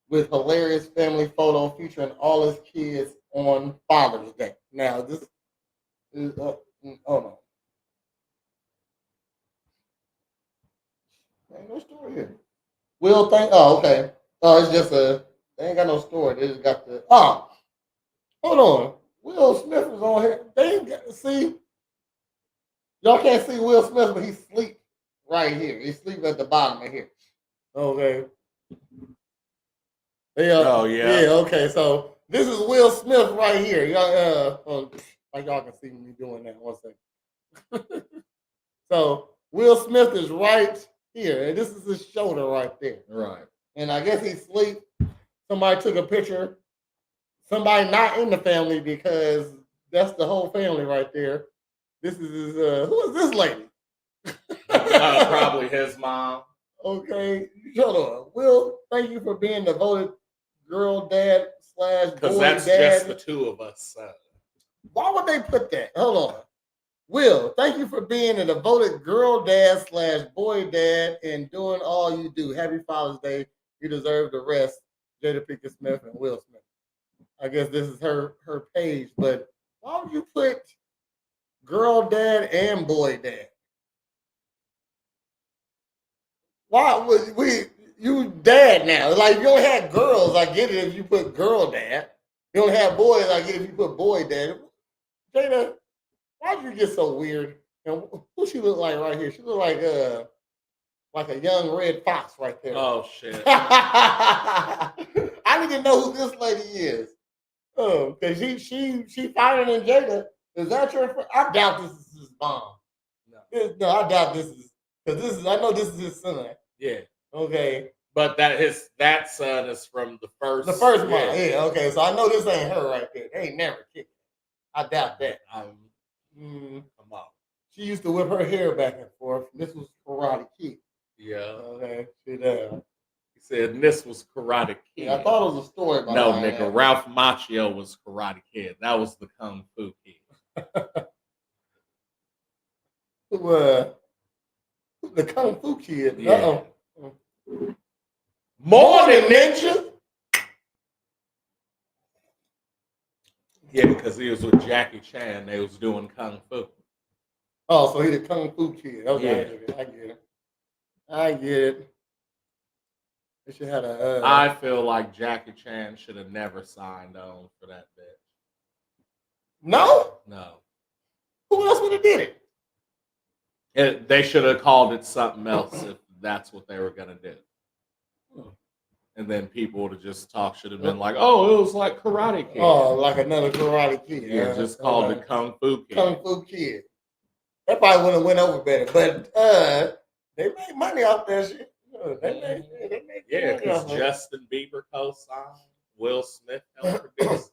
Speaker 2: with hilarious family photo featuring all his kids on Father's Day. Now this is hold on. Ain't no story here. Will think. Oh, okay. Oh, it's just they ain't got no story. They just got the. Oh, hold on. Will Smith is on here. They ain't got see. Y'all can't see Will Smith, but he's asleep right here. He's sleeping at the bottom of here. Okay. Yeah.
Speaker 1: Oh yeah.
Speaker 2: Yeah. Okay. So this is Will Smith right here. Y'all, like y'all can see me doing that. 1 second. So Will Smith is right here, and this is his shoulder right there.
Speaker 1: Right.
Speaker 2: And I guess he's asleep. Somebody took a picture. Somebody not in the family because that's the whole family right there. This is his, who is this lady?
Speaker 1: Probably his mom.
Speaker 2: Okay, shut up. Will, thank you for being the voted girl dad / boy dad.
Speaker 1: Because that's just the two of us.
Speaker 2: Why would they put that? Hold on. Will, thank you for being a devoted girl dad / boy dad and doing all you do. Happy Father's Day. You deserve the rest. Jada Pinkett Smith and Will Smith. I guess this is her page, but why would you put girl dad and boy dad? Why would you dad now? Like, you don't have girls, I get it if you put girl dad. You don't have boys, I get it if you put boy dad. Jada, why did you get so weird? And who she look like right here? She look like a young red fox right there.
Speaker 1: Oh shit.
Speaker 2: I need to know who this lady is. Oh, because she fired in Jada. Is that your friend? I doubt this is his mom. No, I doubt this is because I know this is his son.
Speaker 1: Yeah.
Speaker 2: Okay.
Speaker 1: But that son is from the first.
Speaker 2: The first mom. Yeah. Okay. So I know this ain't her right there. They ain't never kicked. I doubt that. Come on. She used to whip her hair back and forth. This was Karate Kid.
Speaker 1: Yeah.
Speaker 2: Okay. He
Speaker 1: said this was Karate Kid.
Speaker 2: Yeah, I thought it was a story about
Speaker 1: no, nigga. That. Ralph Macchio was Karate Kid. That was the Kung Fu Kid.
Speaker 2: The Kung Fu Kid.
Speaker 1: Yeah. Morn'n Ninjas. Yeah, because he was with Jackie Chan. They was doing kung fu.
Speaker 2: Oh, so he the kung fu kid. Okay,
Speaker 1: Yeah.
Speaker 2: I get it. I get it. They should have a.
Speaker 1: I feel like Jackie Chan should have never signed on for that bitch.
Speaker 2: No.
Speaker 1: No.
Speaker 2: Who else would have did it?
Speaker 1: They should have called it something else if that's what they were gonna do. And then people would have just talked, should have been like, "Oh, it was like Karate Kid."
Speaker 2: Oh, like another Karate Kid.
Speaker 1: Yeah, just called it Kung Fu Kid.
Speaker 2: Kung Fu Kid. That probably would have went over better, but they made money off that shit. They made
Speaker 1: because Justin Bieber co-signed, Will Smith helped produce.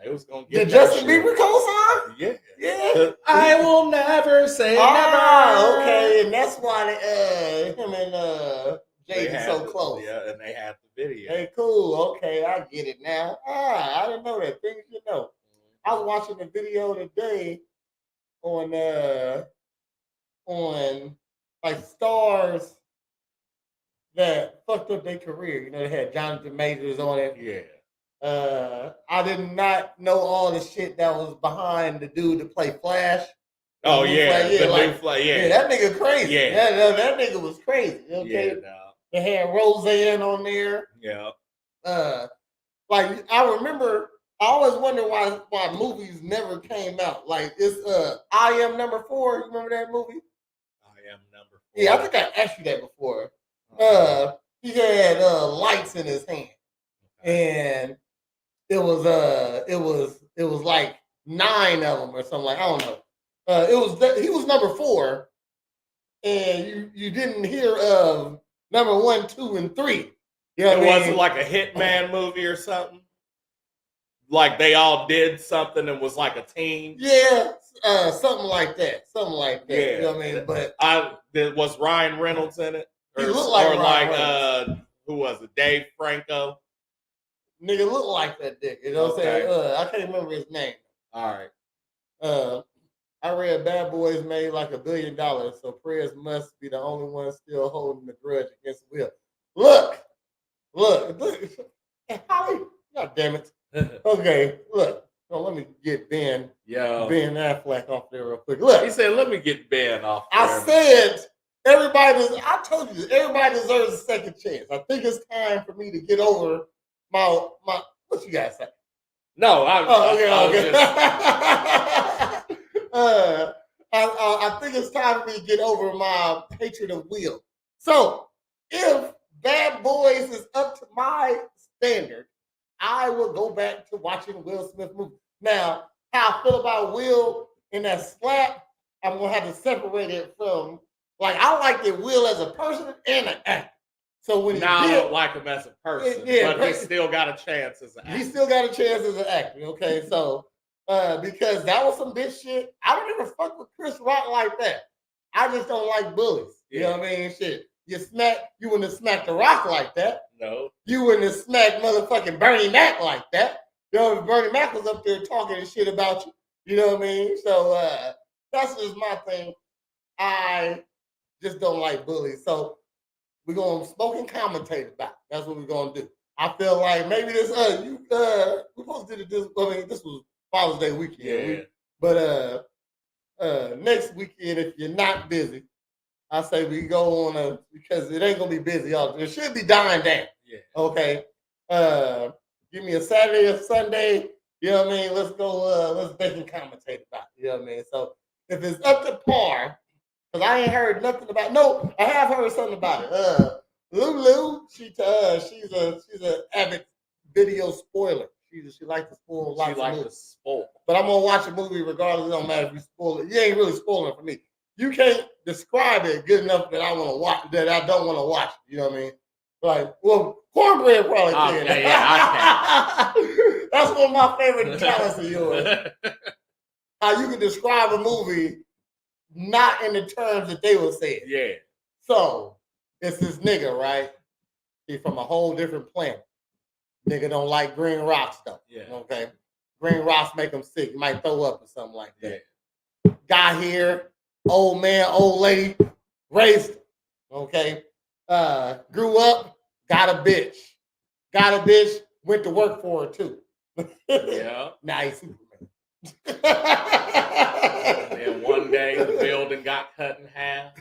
Speaker 1: They was gonna get
Speaker 2: Did Justin Bieber co-sign?
Speaker 1: Yeah.
Speaker 2: Yeah.
Speaker 1: I will never say never.
Speaker 2: Okay, and that's why him and Jay so close.
Speaker 1: Yeah, and they had the video.
Speaker 2: Hey, cool. Okay, I get it now. I didn't know that. Things you know. I was watching the video today on like stars that fucked up their career. You know, they had Jonathan Majors on it.
Speaker 1: Yeah.
Speaker 2: I did not know all the shit that was behind the dude to play Flash.
Speaker 1: Oh yeah,
Speaker 2: yeah, that nigga crazy. Yeah, that nigga was crazy. Okay,
Speaker 1: yeah,
Speaker 2: they had Roseanne on there.
Speaker 1: Yeah.
Speaker 2: Like I remember, I always wonder why movies never came out. Like it's I Am Number 4. You remember that movie?
Speaker 1: I Am Number 4.
Speaker 2: Yeah, I think I asked you that before. He had lights in his hand, and it was like 9 of them or something. Like I don't know. He was number 4, and you didn't hear of number 1, 2, and 3. You know
Speaker 1: it wasn't like a Hitman movie or something. Like they all did something and was like a team.
Speaker 2: Yeah, something like that. Yeah, you know what I mean. But
Speaker 1: was Ryan Reynolds in it?
Speaker 2: He looked like Ryan
Speaker 1: Reynolds. Who was it? Dave Franco.
Speaker 2: Nigga looked like that dick. You know what I'm saying? I can't remember his name.
Speaker 1: All right.
Speaker 2: I read Bad Boys made like $1 billion, so Prez must be the only one still holding the grudge against Will. Look. Holly, God damn it. Okay, look. So let me get Ben Affleck off there real quick. Look.
Speaker 1: He said, let me get Ben off there.
Speaker 2: I said, I told you, everybody deserves a second chance. I think it's time for me to get over my what you guys say?
Speaker 1: No,
Speaker 2: okay. I think it's time for me to get over my hatred of Will. So, if Bad Boys is up to my standard, I will go back to watching Will Smith movies. Now, how I feel about Will in that slap, I'm gonna have to separate it from I like it Will as a person and an actor. So when
Speaker 1: I don't like him as a person, but he still got a chance as an actor.
Speaker 2: He still got a chance as an actor. Okay, so because that was some bitch shit. I don't even fuck with Chris Rock like that. I just don't like bullies. You know what I mean? Shit. You wouldn't have smacked The Rock like that.
Speaker 1: No.
Speaker 2: You wouldn't have smacked motherfucking Bernie Mac like that. You know, if Bernie Mac was up there talking shit about you. You know what I mean? So that's just my thing. I just don't like bullies. So we're gonna smoke and commentate about it. That's what we're gonna do. I feel like maybe this we supposed to do this. I mean, this was Father's Day weekend. But next weekend, if you're not busy, I say we go on because it ain't gonna be busy. It should be dying down.
Speaker 1: Yeah.
Speaker 2: Okay. Give me a Saturday or Sunday. You know what I mean? Let's go. Let's bake and commentate about it. You know what I mean? So if it's up to par, because I ain't heard nothing about. No, I have heard something about it. Lulu, she's an avid video spoiler. She likes to spoil lots of movies. But I'm gonna watch a movie regardless. It don't matter if you spoil it. You ain't really spoiling for me. You can't describe it good enough that I want to watch. That I don't want to watch. You know what I mean? Like, well, Cornbread probably can.
Speaker 1: I can.
Speaker 2: That's one of my favorite talents of yours. How you can describe a movie not in the terms that they would say it.
Speaker 1: Yeah.
Speaker 2: So it's this nigga, right? He's from a whole different planet. Nigga don't like green rocks though.
Speaker 1: Yeah.
Speaker 2: Okay. Green rocks make him sick. He might throw up or something like that. Yeah. Got here, old man, old lady, raised him. Okay. Grew up, got a bitch. Went to work for her too.
Speaker 1: Yeah.
Speaker 2: Now he's Superman.
Speaker 1: And then one day the building got cut in half.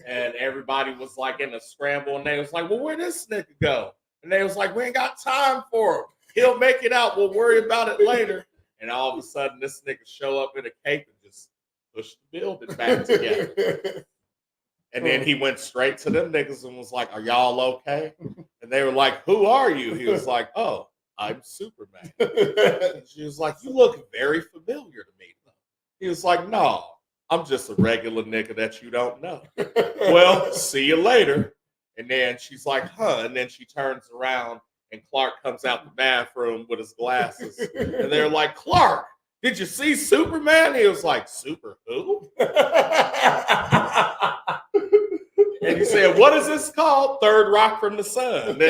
Speaker 1: And everybody was like in a scramble, and they was like, well, where'd this nigga go? And they was like, we ain't got time for him. He'll make it out. We'll worry about it later. And all of a sudden, this nigga show up in a cape and just push the building back together. And then he went straight to them niggas and was like, are y'all okay? And they were like, who are you? He was like, oh, I'm Superman. And she was like, you look very familiar to me. He was like, no, I'm just a regular nigga that you don't know. Well, see you later. And then she's like, huh? And then she turns around and Clark comes out the bathroom with his glasses. And they're like, Clark, did you see Superman? He was like, Super who? And he said, what is this called? Third Rock from the Sun.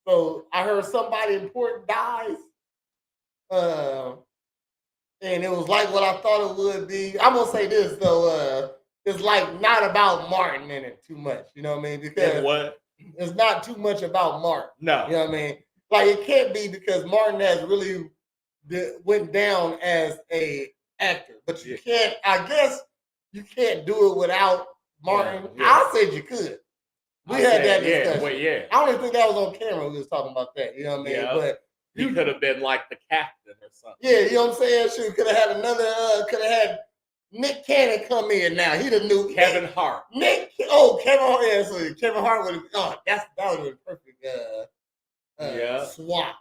Speaker 2: So I heard somebody important dies. And it was like what I thought it would be. I'm gonna say this though, it's like not about Martin in it too much. You know what I mean? Because
Speaker 1: what?
Speaker 2: It's not too much about Martin.
Speaker 1: No.
Speaker 2: You know what I mean? Like it can't be because Martin has really went down as a actor. But you can't, I guess you can't do it without Martin. Yeah. I said you could. We had that discussion.
Speaker 1: Well, yeah.
Speaker 2: I don't even think that was on camera. We was talking about that. You know what I mean?
Speaker 1: Yeah.
Speaker 2: But
Speaker 1: you could have been like the captain or something.
Speaker 2: Yeah, you know what I'm saying? Shoot, could have had another. Could have had Nick Cannon come in now. He the new
Speaker 1: Kevin Hart.
Speaker 2: Kevin Hart. Yeah, so Kevin Hart would have. Oh, that would have been perfect. Swap.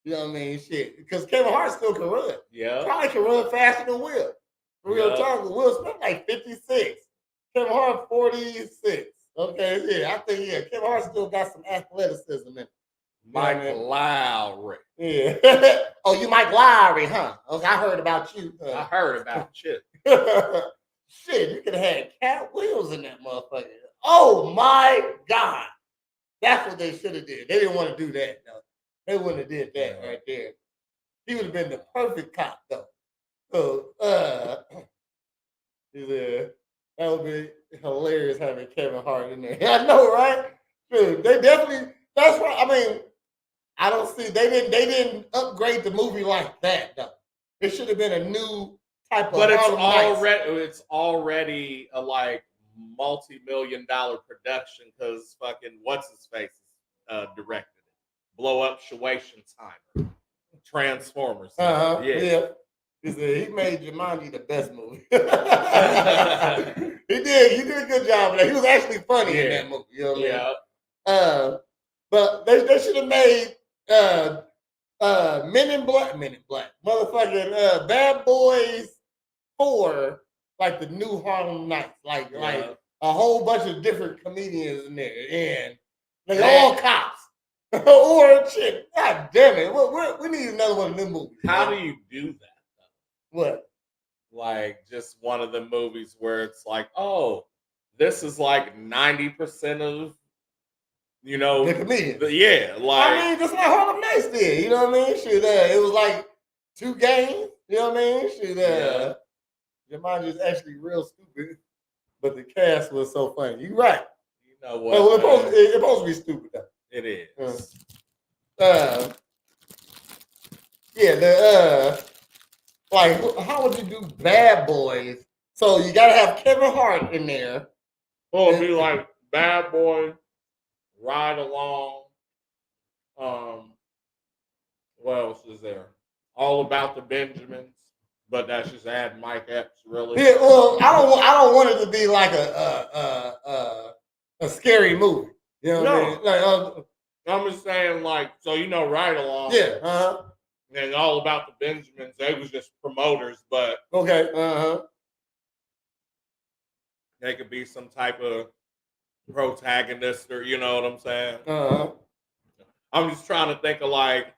Speaker 2: You know what I mean? Shit, because Kevin Hart still can run.
Speaker 1: Yeah,
Speaker 2: probably can run faster than Will. For real talk, Will Smith like 56. Kevin Hart 46. Okay, yeah, I think Kevin Hart still got some athleticism in it.
Speaker 1: Mike Lowry.
Speaker 2: Yeah. Oh, you Mike Lowry, huh? Okay, I heard about you.
Speaker 1: I heard about you.
Speaker 2: Shit, you could have had Cat Williams in that motherfucker. Oh my God. That's what they should have did. They didn't want to do that, though. They wouldn't have did that right there. He would have been the perfect cop, though. So, that would be hilarious having Kevin Hart in there. I know, right? Dude, they definitely. That's why. I mean, I don't see they didn't upgrade the movie like that though. It should have been a new type of.
Speaker 1: But it's already a like multi-million-dollar production because fucking what's his face directed it. Blow Up Shawation Timer, Transformers.
Speaker 2: Yeah. He made Jumanji the best movie. He did a good job of that. He was actually funny in that movie. You know what I mean? But they should have made Men in Black, motherfucking Bad Boys 4, like the new Harlem Nights, like a whole bunch of different comedians in there, and like all cops or shit. God damn it, we need another one of them movies.
Speaker 1: How do you do that?
Speaker 2: What?
Speaker 1: Like just one of the movies where it's like, oh, this is like 90% of. You know,
Speaker 2: the comedians.
Speaker 1: Like
Speaker 2: I mean, that's what Harlem Nights did. You know what I mean? Shit, it was like 2 games. You know what I mean? Shit, Jumanji is actually real stupid, but the cast was so funny. You right.
Speaker 1: You know what?
Speaker 2: It's supposed to be stupid though.
Speaker 1: It is.
Speaker 2: Like, how would you do Bad Boys? So you gotta have Kevin Hart in there.
Speaker 1: Well, it'd be like Bad Boys. Ride Along. What else is there? All About the Benjamins, but that's just add Mike Epps, really.
Speaker 2: Yeah, well, I don't want it to be like a scary movie. You know what I mean? Like,
Speaker 1: I'm just saying, like, so Ride Along.
Speaker 2: Yeah.
Speaker 1: And All About the Benjamins, they was just promoters, but
Speaker 2: okay.
Speaker 1: They could be some type of protagonist, or you know what I'm saying? I'm just trying to think of like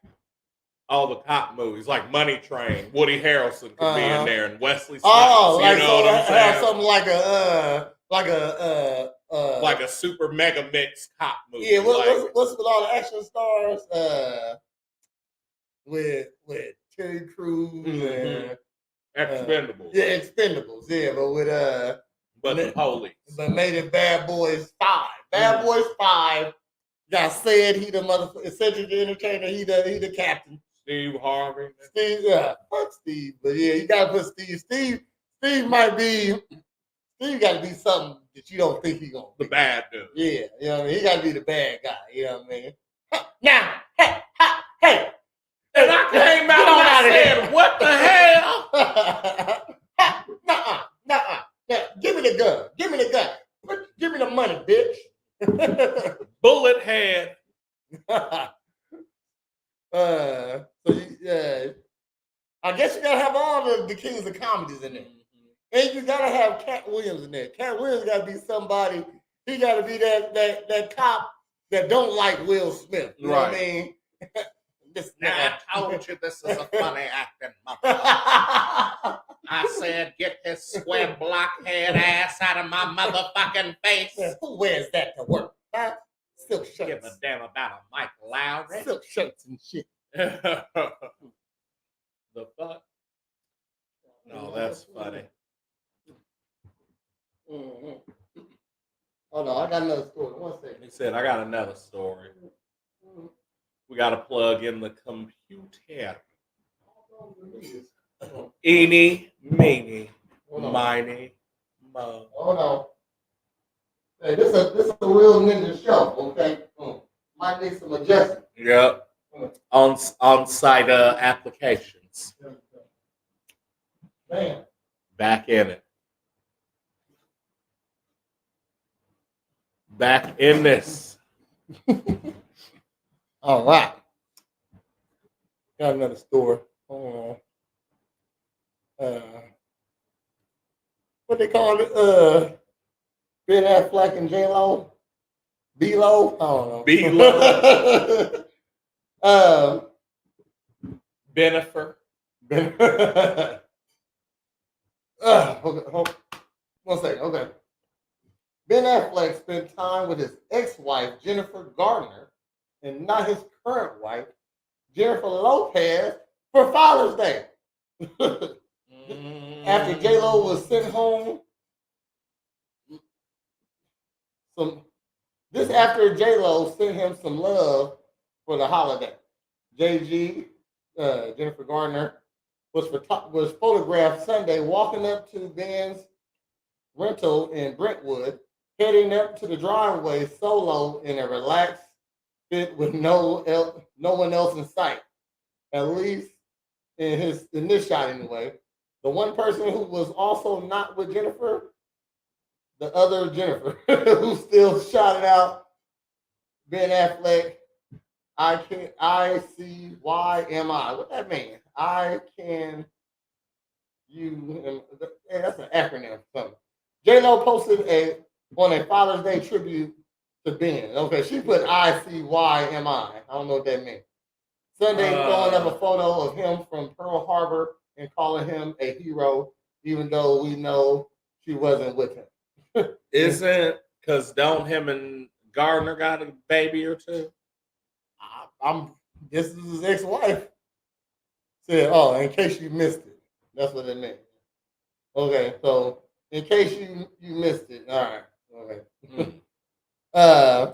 Speaker 1: all the cop movies, like Money Train. Woody Harrelson could be in there, and Wesley Snipes.
Speaker 2: What I'm saying? Have something like
Speaker 1: a super mega mix cop movie.
Speaker 2: Yeah, what's with all the action stars? With Terry Crews and
Speaker 1: Expendables.
Speaker 2: Yeah, Expendables. Yeah, but with
Speaker 1: But the police.
Speaker 2: But made it Bad Boys 5. Bad Boys 5 got said he the motherfucker. Cedric the Entertainer, he the captain.
Speaker 1: Steve Harvey.
Speaker 2: Steve, fuck Steve. But yeah, you gotta put Steve. Steve might be. Steve got to be something that you don't think he gonna be.
Speaker 1: The bad dude.
Speaker 2: Yeah, you know what I mean. He got to be the bad guy. You know what I mean. Now, hey.
Speaker 1: And I came out and I said, "What the hell?"
Speaker 2: Nuh-uh. Give me the gun. Give me the gun. Give me the money, bitch.
Speaker 1: Bullet head.
Speaker 2: I guess you gotta have all the kings of comedies in there. And you gotta have Cat Williams in there. Cat Williams gotta be somebody. He gotta be that cop that don't like Will Smith. You know what I mean?
Speaker 1: Now I told you this is a funny acting mother. I said, get this square blockhead ass out of my motherfucking face.
Speaker 2: Who wears that to work? Huh? Silk shirts.
Speaker 1: Give a damn about a Mike Lowry.
Speaker 2: Silk shirts and shit.
Speaker 1: The fuck? No, that's funny.
Speaker 2: Mm-hmm. Oh no, I got another story. One second.
Speaker 1: He said, I got another story. We got to plug in the computer. Eeny, meeny, miny, mo.
Speaker 2: Oh no. Hey, this is a real ninja show, okay? Might need some adjustment.
Speaker 1: Yep. On-site applications.
Speaker 2: Man.
Speaker 1: Back in it. Back in this.
Speaker 2: All right. Got another story. Hold on. What they call it? Ben Affleck and J-Lo? B-Lo? I don't know.
Speaker 1: B-Lo. Benifer.
Speaker 2: Okay, one second. Okay. Ben Affleck spent time with his ex-wife, Jennifer Garner, and not his current wife, Jennifer Lopez, for Father's Day. After J-Lo was sent home, after J-Lo sent him some love for the holiday. JG, Jennifer Garner, was photographed Sunday walking up to Ben's rental in Brentwood, heading up to the driveway solo in a relaxed fit with no one else in sight. At least in this shot anyway. The one person who was also not with Jennifer, the other Jennifer, who still shouted out Ben Affleck, I see why am I? What that mean? Hey, that's an acronym for something. J-Lo posted on a Father's Day tribute to Ben. Okay, she put I see why am I. I don't know what that means. Sunday throwing up a photo of him from Pearl Harbor and calling him a hero, even though we know she wasn't with him.
Speaker 1: Isn't because don't him and Gardner got a baby or two?
Speaker 2: This is his ex-wife. Said, oh, in case you missed it. That's what it meant. Okay, so in case you missed it. All right. Okay.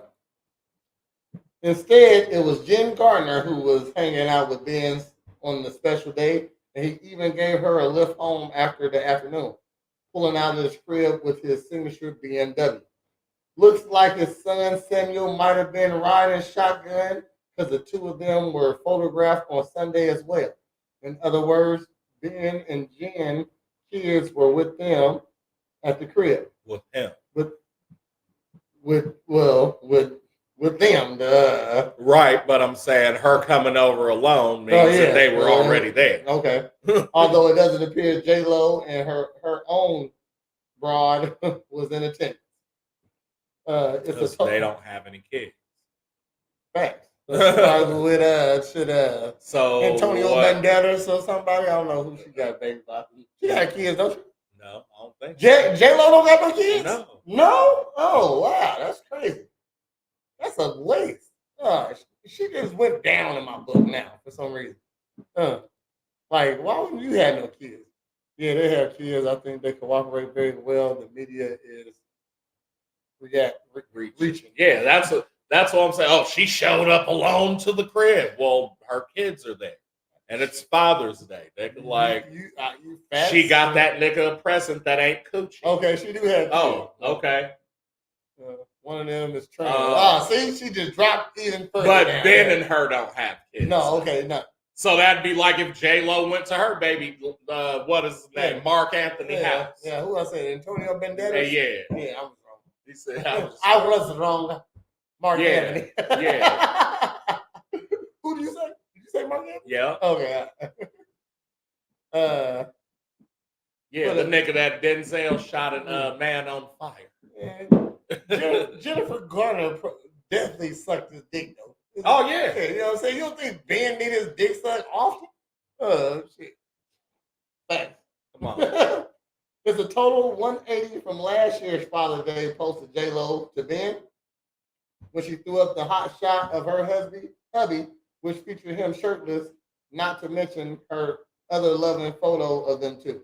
Speaker 2: Instead, it was Jen Gardner who was hanging out with Ben on the special day, and he even gave her a lift home after the afternoon, pulling out of his crib with his signature BMW. Looks like his son Samuel might have been riding shotgun because the two of them were photographed on Sunday as well. In other words, Ben and Jen kids were with them at the crib.
Speaker 1: With him.
Speaker 2: With them.
Speaker 1: Right, but I'm saying her coming over alone means that they were already there.
Speaker 2: Okay. Although it doesn't appear J-Lo and her own broad was in attendance.
Speaker 1: Because they don't have any kids.
Speaker 2: Facts. With Antonio Banderas or somebody. I don't know who she got baby by. She got kids, don't she?
Speaker 1: No, I don't think
Speaker 2: so. J-Lo don't got no kids?
Speaker 1: No.
Speaker 2: No? Oh, wow. That's crazy. That's a waste. She just went down in my book now for some reason. Like, why wouldn't you have no kids? Yeah, they have kids. I think they cooperate very well. The media is reaching.
Speaker 1: Yeah, that's what I'm saying. Oh, she showed up alone to the crib. Well, her kids are there, and it's Father's Day. They could
Speaker 2: You
Speaker 1: she got that nigga a present that ain't coochie.
Speaker 2: Okay, she do have kids.
Speaker 1: Oh, okay.
Speaker 2: One of them is trans. See, she just dropped even further.
Speaker 1: But
Speaker 2: down.
Speaker 1: Ben and her don't have kids.
Speaker 2: No, okay, no.
Speaker 1: So that'd be like if J-Lo went to her baby, what is his name? Mark Anthony House.
Speaker 2: Yeah, who I said? Antonio Banderas?
Speaker 1: Yeah.
Speaker 2: I was wrong.
Speaker 1: He said,
Speaker 2: I was wrong. Mark Anthony.
Speaker 1: Yeah.
Speaker 2: Who did you say? Did you say Mark Anthony?
Speaker 1: Yeah.
Speaker 2: Okay.
Speaker 1: Yeah, the nigga that Denzel shot a Man on Fire.
Speaker 2: Yeah. Jennifer Garner definitely sucked his dick, though.
Speaker 1: Oh, yeah.
Speaker 2: You know what I'm saying? You don't think Ben need his dick sucked often? Oh, shit. Thanks.
Speaker 1: Come on.
Speaker 2: It's a total 180 from last year's Father's Day post of J-Lo to Ben, when she threw up the hot shot of her hubby, which featured him shirtless, not to mention her other loving photo of them too.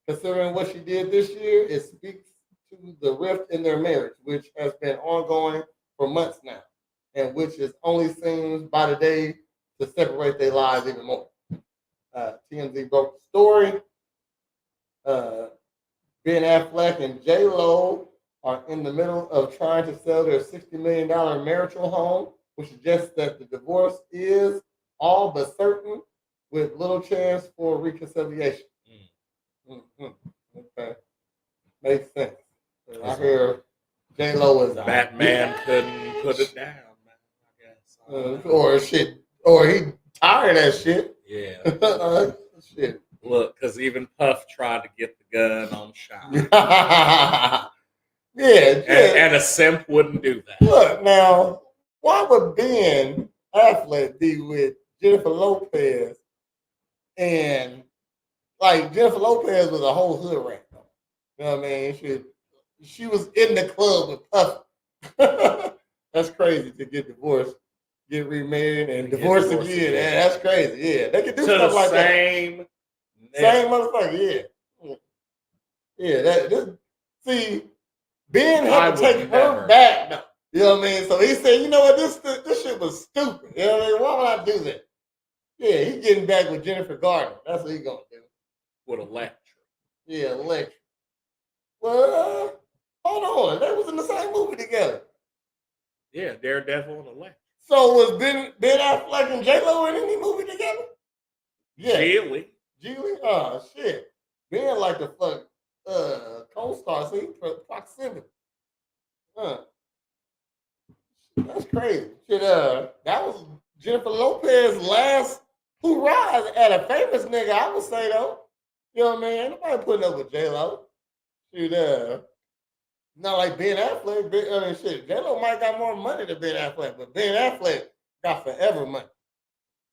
Speaker 2: Considering what she did this year, it speaks to the rift in their marriage, which has been ongoing for months now, and which is only seems by the day to separate their lives even more. TMZ broke the story. Ben Affleck and J-Lo are in the middle of trying to sell their $60 million marital home, which suggests that the divorce is all but certain, with little chance for reconciliation. Okay. Makes sense. I hear J-Lo is
Speaker 1: Batman couldn't put it down, man, I guess.
Speaker 2: Or he tired of that shit.
Speaker 1: Yeah.
Speaker 2: Shit.
Speaker 1: Look, because even Puff tried to get the gun on Shine. And a simp wouldn't do that.
Speaker 2: Look, now, why would Ben Affleck be with Jennifer Lopez? And, like, Jennifer Lopez was a whole hood rat, though. You know what I mean? She was in the club with Puff. That's crazy to get divorced, get remarried, and divorce again. Yeah, that's crazy. Yeah, they can do stuff like that. Same motherfucker, yeah. Yeah, see, Ben had to take her back, though. You know what I mean? So he said, you know what, this shit was stupid. You know what I mean? Why would I do that? Yeah, he getting back with Jennifer Garner. That's what he gonna do.
Speaker 1: With Electra.
Speaker 2: Yeah, Electra. Well, hold on. They was in the same movie together.
Speaker 1: Yeah, Daredevil and Electra.
Speaker 2: So was Ben Affleck and J-Lo in any movie together? Yeah.
Speaker 1: Geely.
Speaker 2: Oh, shit. Ben like the fuck co-star, see? For proximity. That's crazy. Shit, that was Jennifer Lopez's last hoorah at a famous nigga, I would say, though. You know what I mean? Ain't nobody putting up with J-Lo. Shit, not like Ben Affleck. J-Lo might got more money than Ben Affleck, but Ben Affleck got forever money.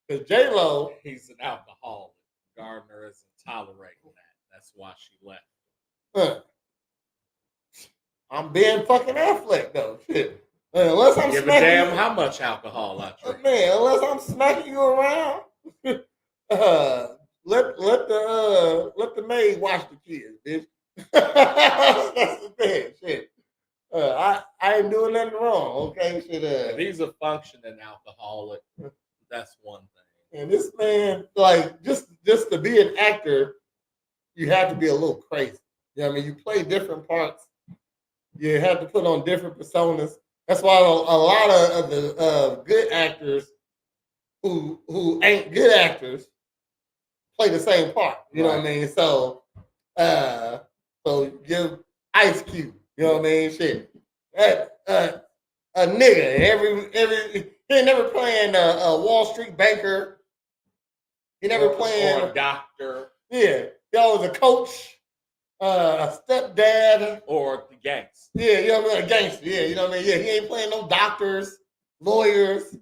Speaker 2: Because J-Lo...
Speaker 1: He's an alcoholic. Gardner isn't tolerating that. That's why she left.
Speaker 2: I'm Ben fucking Affleck, though. Shit. Unless I'm
Speaker 1: give a damn how much alcohol I drink.
Speaker 2: Man, unless I'm smacking you around, let the maid watch the kids, bitch. That's the thing. Shit. I ain't doing nothing wrong. Okay, shit.
Speaker 1: If he's a functioning alcoholic, that's one thing.
Speaker 2: And this man, like, just to be an actor, you have to be a little crazy. You know what I mean? You play different parts. You have to put on different personas. That's why a lot of the good actors who ain't good actors play the same part. You know what I mean? So give Ice Cube. You know what I mean? Shit. A nigga. He ain't never playing a Wall Street banker. He never playing
Speaker 1: or a doctor.
Speaker 2: Yeah. He always a coach. A stepdad.
Speaker 1: Or the gangster.
Speaker 2: Yeah, you know what I mean? A gangster, yeah, you know what I mean? Yeah, he ain't playing no doctors, lawyers,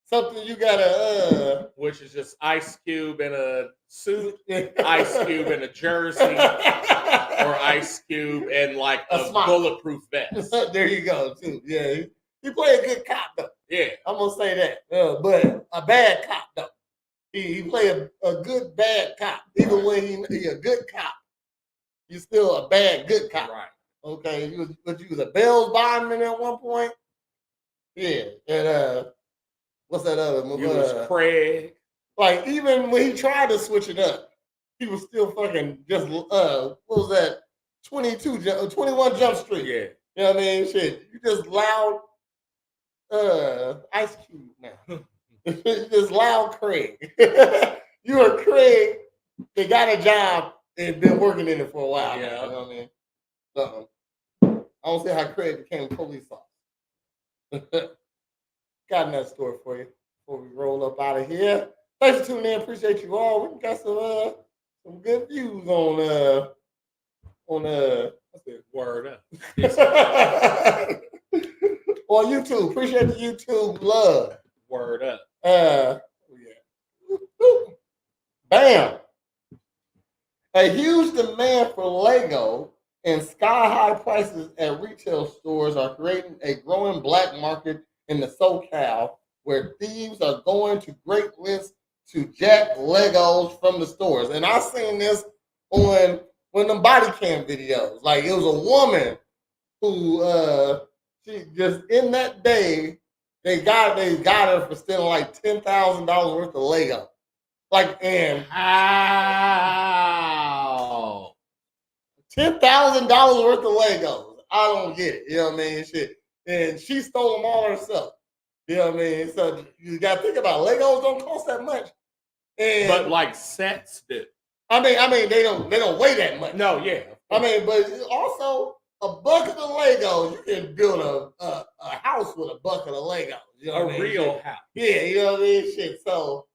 Speaker 2: something you gotta
Speaker 1: which is just Ice Cube in a suit, Ice Cube in a jersey, or Ice Cube in like a bulletproof vest.
Speaker 2: There you go, too. Yeah. He play a good cop though.
Speaker 1: Yeah.
Speaker 2: I'm gonna say that. But a bad cop though. He play a good bad cop, even when he a good cop. you're still a bad good cop.
Speaker 3: Right.
Speaker 2: Okay, you was a Bells bondman at one point. Yeah, and what's that other movie?
Speaker 3: You was Craig.
Speaker 2: Like even when he tried to switch it up, he was still fucking just what was that? 21 Jump Street.
Speaker 3: Yeah.
Speaker 2: You know what I mean? Shit, you just loud Ice Cube now. Just loud Craig. You are Craig that got a job and been working in it for a while.
Speaker 3: Yeah.
Speaker 2: Now, you know what I mean? So I don't see how Craig became a police officer. Got another story for you before we roll up out of here. Thanks for tuning in. Appreciate you all. We got some good views on what's it?
Speaker 3: Word up.
Speaker 2: On YouTube. Appreciate the YouTube love.
Speaker 3: Word up.
Speaker 2: Yeah. Bam. A huge demand for Lego and sky-high prices at retail stores are creating a growing black market in the SoCal where thieves are going to great lengths to jack Legos from the stores. And I seen this on one of them body cam videos. Like it was a woman who she just in that day they got her for stealing like $10,000 worth of Lego. Like and
Speaker 3: how
Speaker 2: $10,000 worth of Legos. I don't get it. You know what I mean? Shit. And she stole them all herself. You know what I mean? So you gotta think about it. Legos don't cost that much. And
Speaker 3: but like sets do.
Speaker 2: I mean they don't weigh that much.
Speaker 3: No, yeah.
Speaker 2: I mean, but also a bucket of Legos, you can build a house with a bucket of Legos. You know what I mean?
Speaker 3: Real
Speaker 2: Shit.
Speaker 3: house.
Speaker 2: Yeah, you know what I mean? Shit. So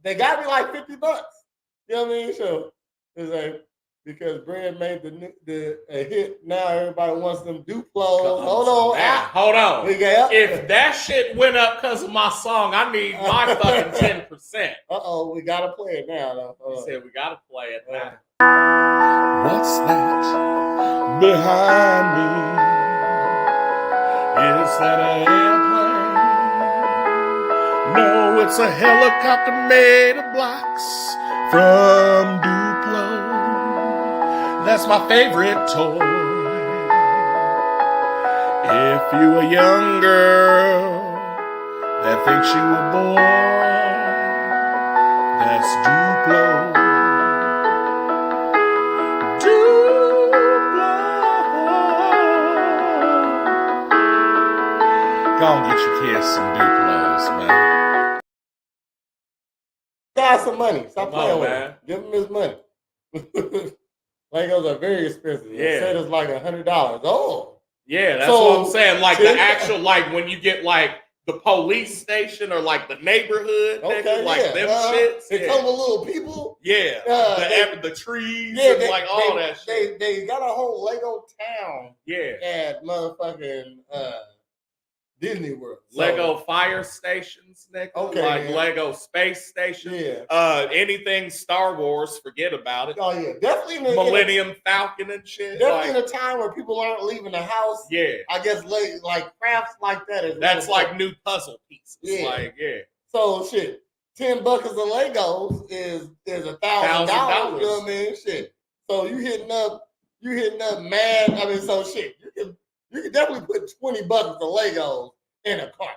Speaker 2: they got me like $50. You know what I mean? So it's like because Brad made the hit, now everybody wants them Duplos. Hold on.
Speaker 3: Hold on.
Speaker 2: If
Speaker 3: If that shit went up because of my song, I need my fucking 10%.
Speaker 2: we gotta play it now though.
Speaker 3: He said we gotta play it now.
Speaker 1: What's that behind me? Is that an airplane? No, it's a helicopter made of blocks from Duplo. That's my favorite toy. If you a young girl that thinks you a boy, that's Duplo. Go on, get your kids some Duplos, man.
Speaker 2: Got some money. Stop
Speaker 3: Come
Speaker 2: playing
Speaker 3: on,
Speaker 2: with
Speaker 3: man.
Speaker 2: him. Give him his money. Legos are very expensive.
Speaker 3: Yeah.
Speaker 2: They said it's like $100. Oh.
Speaker 3: Yeah, that's
Speaker 2: So,
Speaker 3: what I'm saying. Like the
Speaker 2: 10
Speaker 3: actual, like when you get like the police station or like the neighborhood, nigga, like them shits.
Speaker 2: They come with little people.
Speaker 3: Yeah, the trees
Speaker 2: Yeah,
Speaker 3: and like all that shit.
Speaker 2: They got a whole Lego town
Speaker 3: Yeah,
Speaker 2: at motherfucking Disney World. So,
Speaker 3: Lego fire stations, nigga.
Speaker 2: Okay,
Speaker 3: like
Speaker 2: man.
Speaker 3: Lego space station.
Speaker 2: Yeah.
Speaker 3: Anything Star Wars, forget about it.
Speaker 2: Oh yeah, definitely
Speaker 3: Millennium Falcon and shit.
Speaker 2: Definitely in a time where people aren't leaving the house.
Speaker 3: Yeah,
Speaker 2: I guess like crafts like that is
Speaker 3: that's
Speaker 2: really
Speaker 3: like new puzzle pieces.
Speaker 2: Yeah.
Speaker 3: Like
Speaker 2: So shit, 10 buckets of Legos is $1,000. You know what I mean? Shit. So you hitting up mad. I mean, so shit, you can definitely put 20 buckets of Legos in a cart.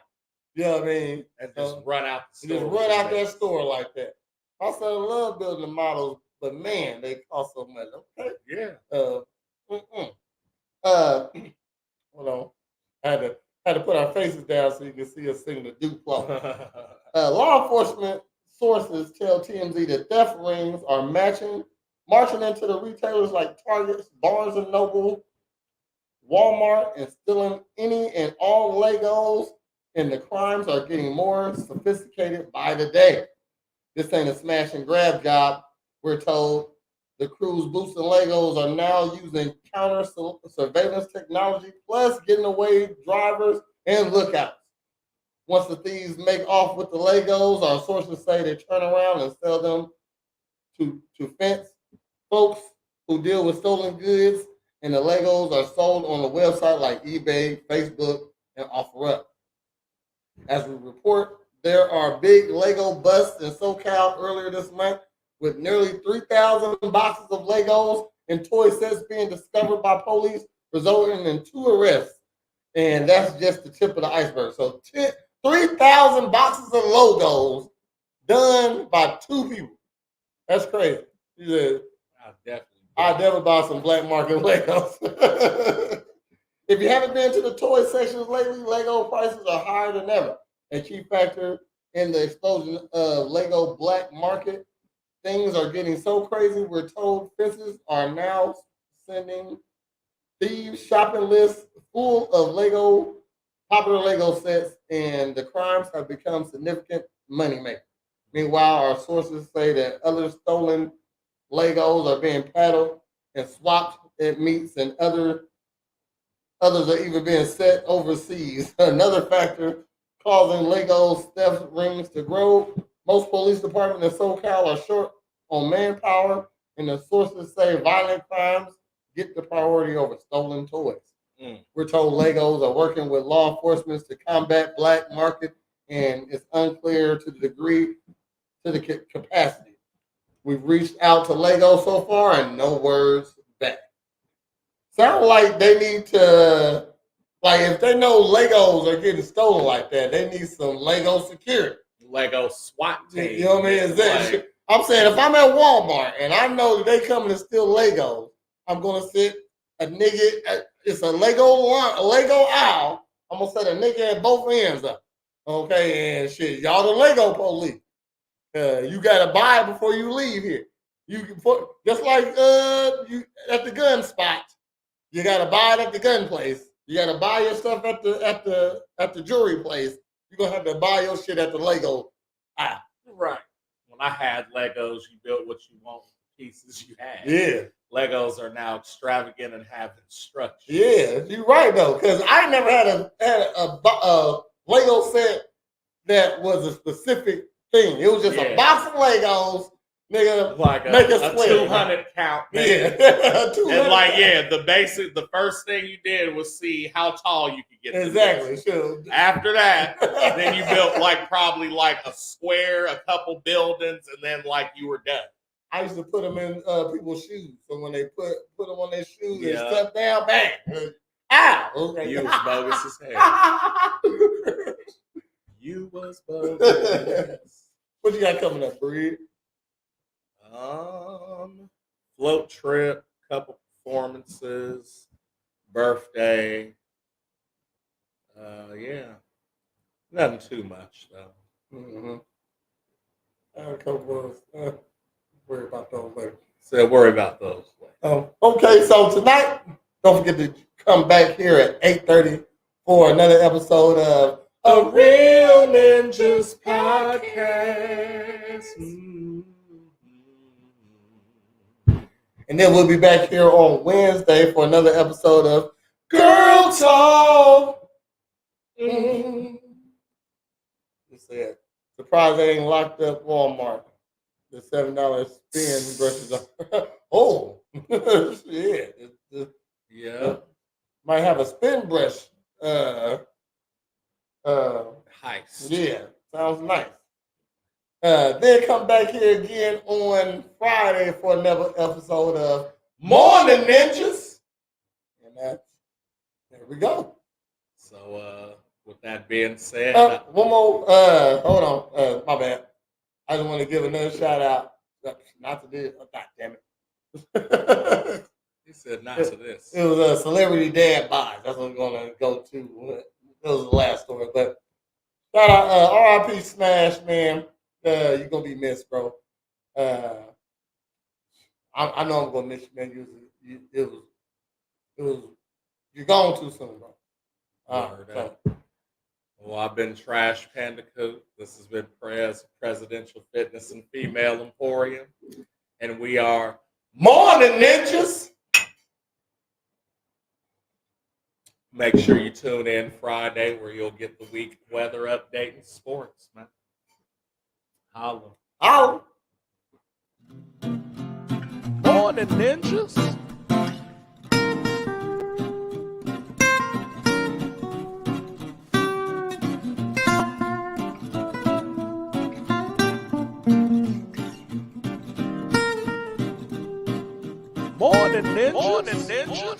Speaker 2: You know what I mean?
Speaker 3: And just run out the store.
Speaker 2: Just run out that store like that. Also, I love building the models, but man, they cost so much. Okay.
Speaker 3: Yeah.
Speaker 2: Hold on. I had to put our faces down so you can see us sing the Duplo. Law enforcement sources tell TMZ that theft rings are marching into the retailers like Target, Barnes and Noble, Walmart, and stealing any and all Legos, and the crimes are getting more sophisticated by the day. This ain't a smash and grab job, we're told. The crews boosting Legos are now using counter surveillance technology, plus getting away drivers and lookouts. Once the thieves make off with the Legos, our sources say they turn around and sell them to fence folks who deal with stolen goods, and the Legos are sold on a website like eBay, Facebook, and OfferUp. As we report, there are big Lego busts in SoCal earlier this month. with nearly 3,000 boxes of Legos and toy sets being discovered by police, resulting in 2 arrests. And that's just the tip of the iceberg. So 3,000 boxes of logos done by 2 people. That's crazy. He said, I definitely buy some black market Legos. If you haven't been to the toy sections lately, Lego prices are higher than ever. A key factor in the explosion of Lego black market. Things are getting so crazy, we're told fences are now sending thieves shopping lists full of popular Lego sets, and the crimes have become significant moneymakers. Meanwhile, our sources say that other stolen Legos are being paddled and swapped at meets, and others are even being set overseas. Another factor causing Lego theft rings to grow. Most police departments in SoCal are short on manpower, and the sources say violent crimes get the priority over stolen toys. We're told Legos are working with law enforcement to combat black market, and it's unclear to the degree, to the capacity. We've reached out to Lego so far, and no words back. Sound like they need to, like, if they know Legos are getting stolen like that, they need some Lego security.
Speaker 3: Lego SWAT team.
Speaker 2: You know what I mean? I'm saying if I'm at Walmart and I know that they coming to steal Legos, I'm gonna sit a nigga. It's a Lego aisle. I'm gonna set a nigga at both ends up. Okay, and shit, y'all the Lego police. You gotta buy it before you leave here. You can put just like you at the gun spot. You gotta buy it at the gun place. You gotta buy your stuff at the jewelry place. You're gonna have to buy your shit at the Lego aisle.
Speaker 3: Right. When I had Legos, you built what you want with the pieces you had.
Speaker 2: Yeah.
Speaker 3: Legos are now extravagant and have instructions.
Speaker 2: Yeah, you're right though, because I never had a Lego set that was a specific thing. It was just a box of Legos, nigga.
Speaker 3: Like
Speaker 2: make
Speaker 3: a 200 count.
Speaker 2: Yeah,
Speaker 3: the first thing you did was see how tall you could get.
Speaker 2: Exactly. Sure.
Speaker 3: After that, then you built probably a square, a couple buildings, and then you were done.
Speaker 2: I used to put them in people's shoes. So when they put them on their shoes and step down, bang. Ow! Okay.
Speaker 3: You was bogus as hell. You was bogus.
Speaker 2: What you got coming up, Breed?
Speaker 3: Float trip, couple performances, birthday. Nothing too much though.
Speaker 2: Mm-hmm. I had a couple of worry about those later.
Speaker 3: So worry about those later.
Speaker 2: Okay, so tonight, don't forget to come back here at 8:30 for another episode of
Speaker 3: A Real Ninjas Podcast.
Speaker 2: And then we'll be back here on Wednesday for another episode of Girl Talk. Mm-hmm. Just said, surprised they ain't locked up Walmart. The $7 spin brushes. Oh, yeah. Might have a spin brush.
Speaker 3: Heist.
Speaker 2: Yeah, sounds nice. Then come back here again on Friday for another episode of
Speaker 3: Morn'n Ninjas.
Speaker 2: And there we go.
Speaker 3: So, with that being said,
Speaker 2: one more. Hold on. My bad. I just want to give another shout out. Not to this. Oh, God damn it.
Speaker 3: He said not to this.
Speaker 2: It was a celebrity dad bod. That's what I'm going to go to. That was the last story. But shout out RIP Smash, man. You're going to be missed, bro. I know I'm going to miss you, man. You're gone too soon, bro.
Speaker 3: Well, I've been Trash Panda Coop. This has been Presidential Fitness and Female Emporium. And we are Morn'n Ninjas. Make sure you tune in Friday where you'll get the week weather update and sports, man. Holla.
Speaker 2: Holla.
Speaker 3: Morn'n Ninjas.
Speaker 1: Morn'n Ninjas. Morn'n Ninjas.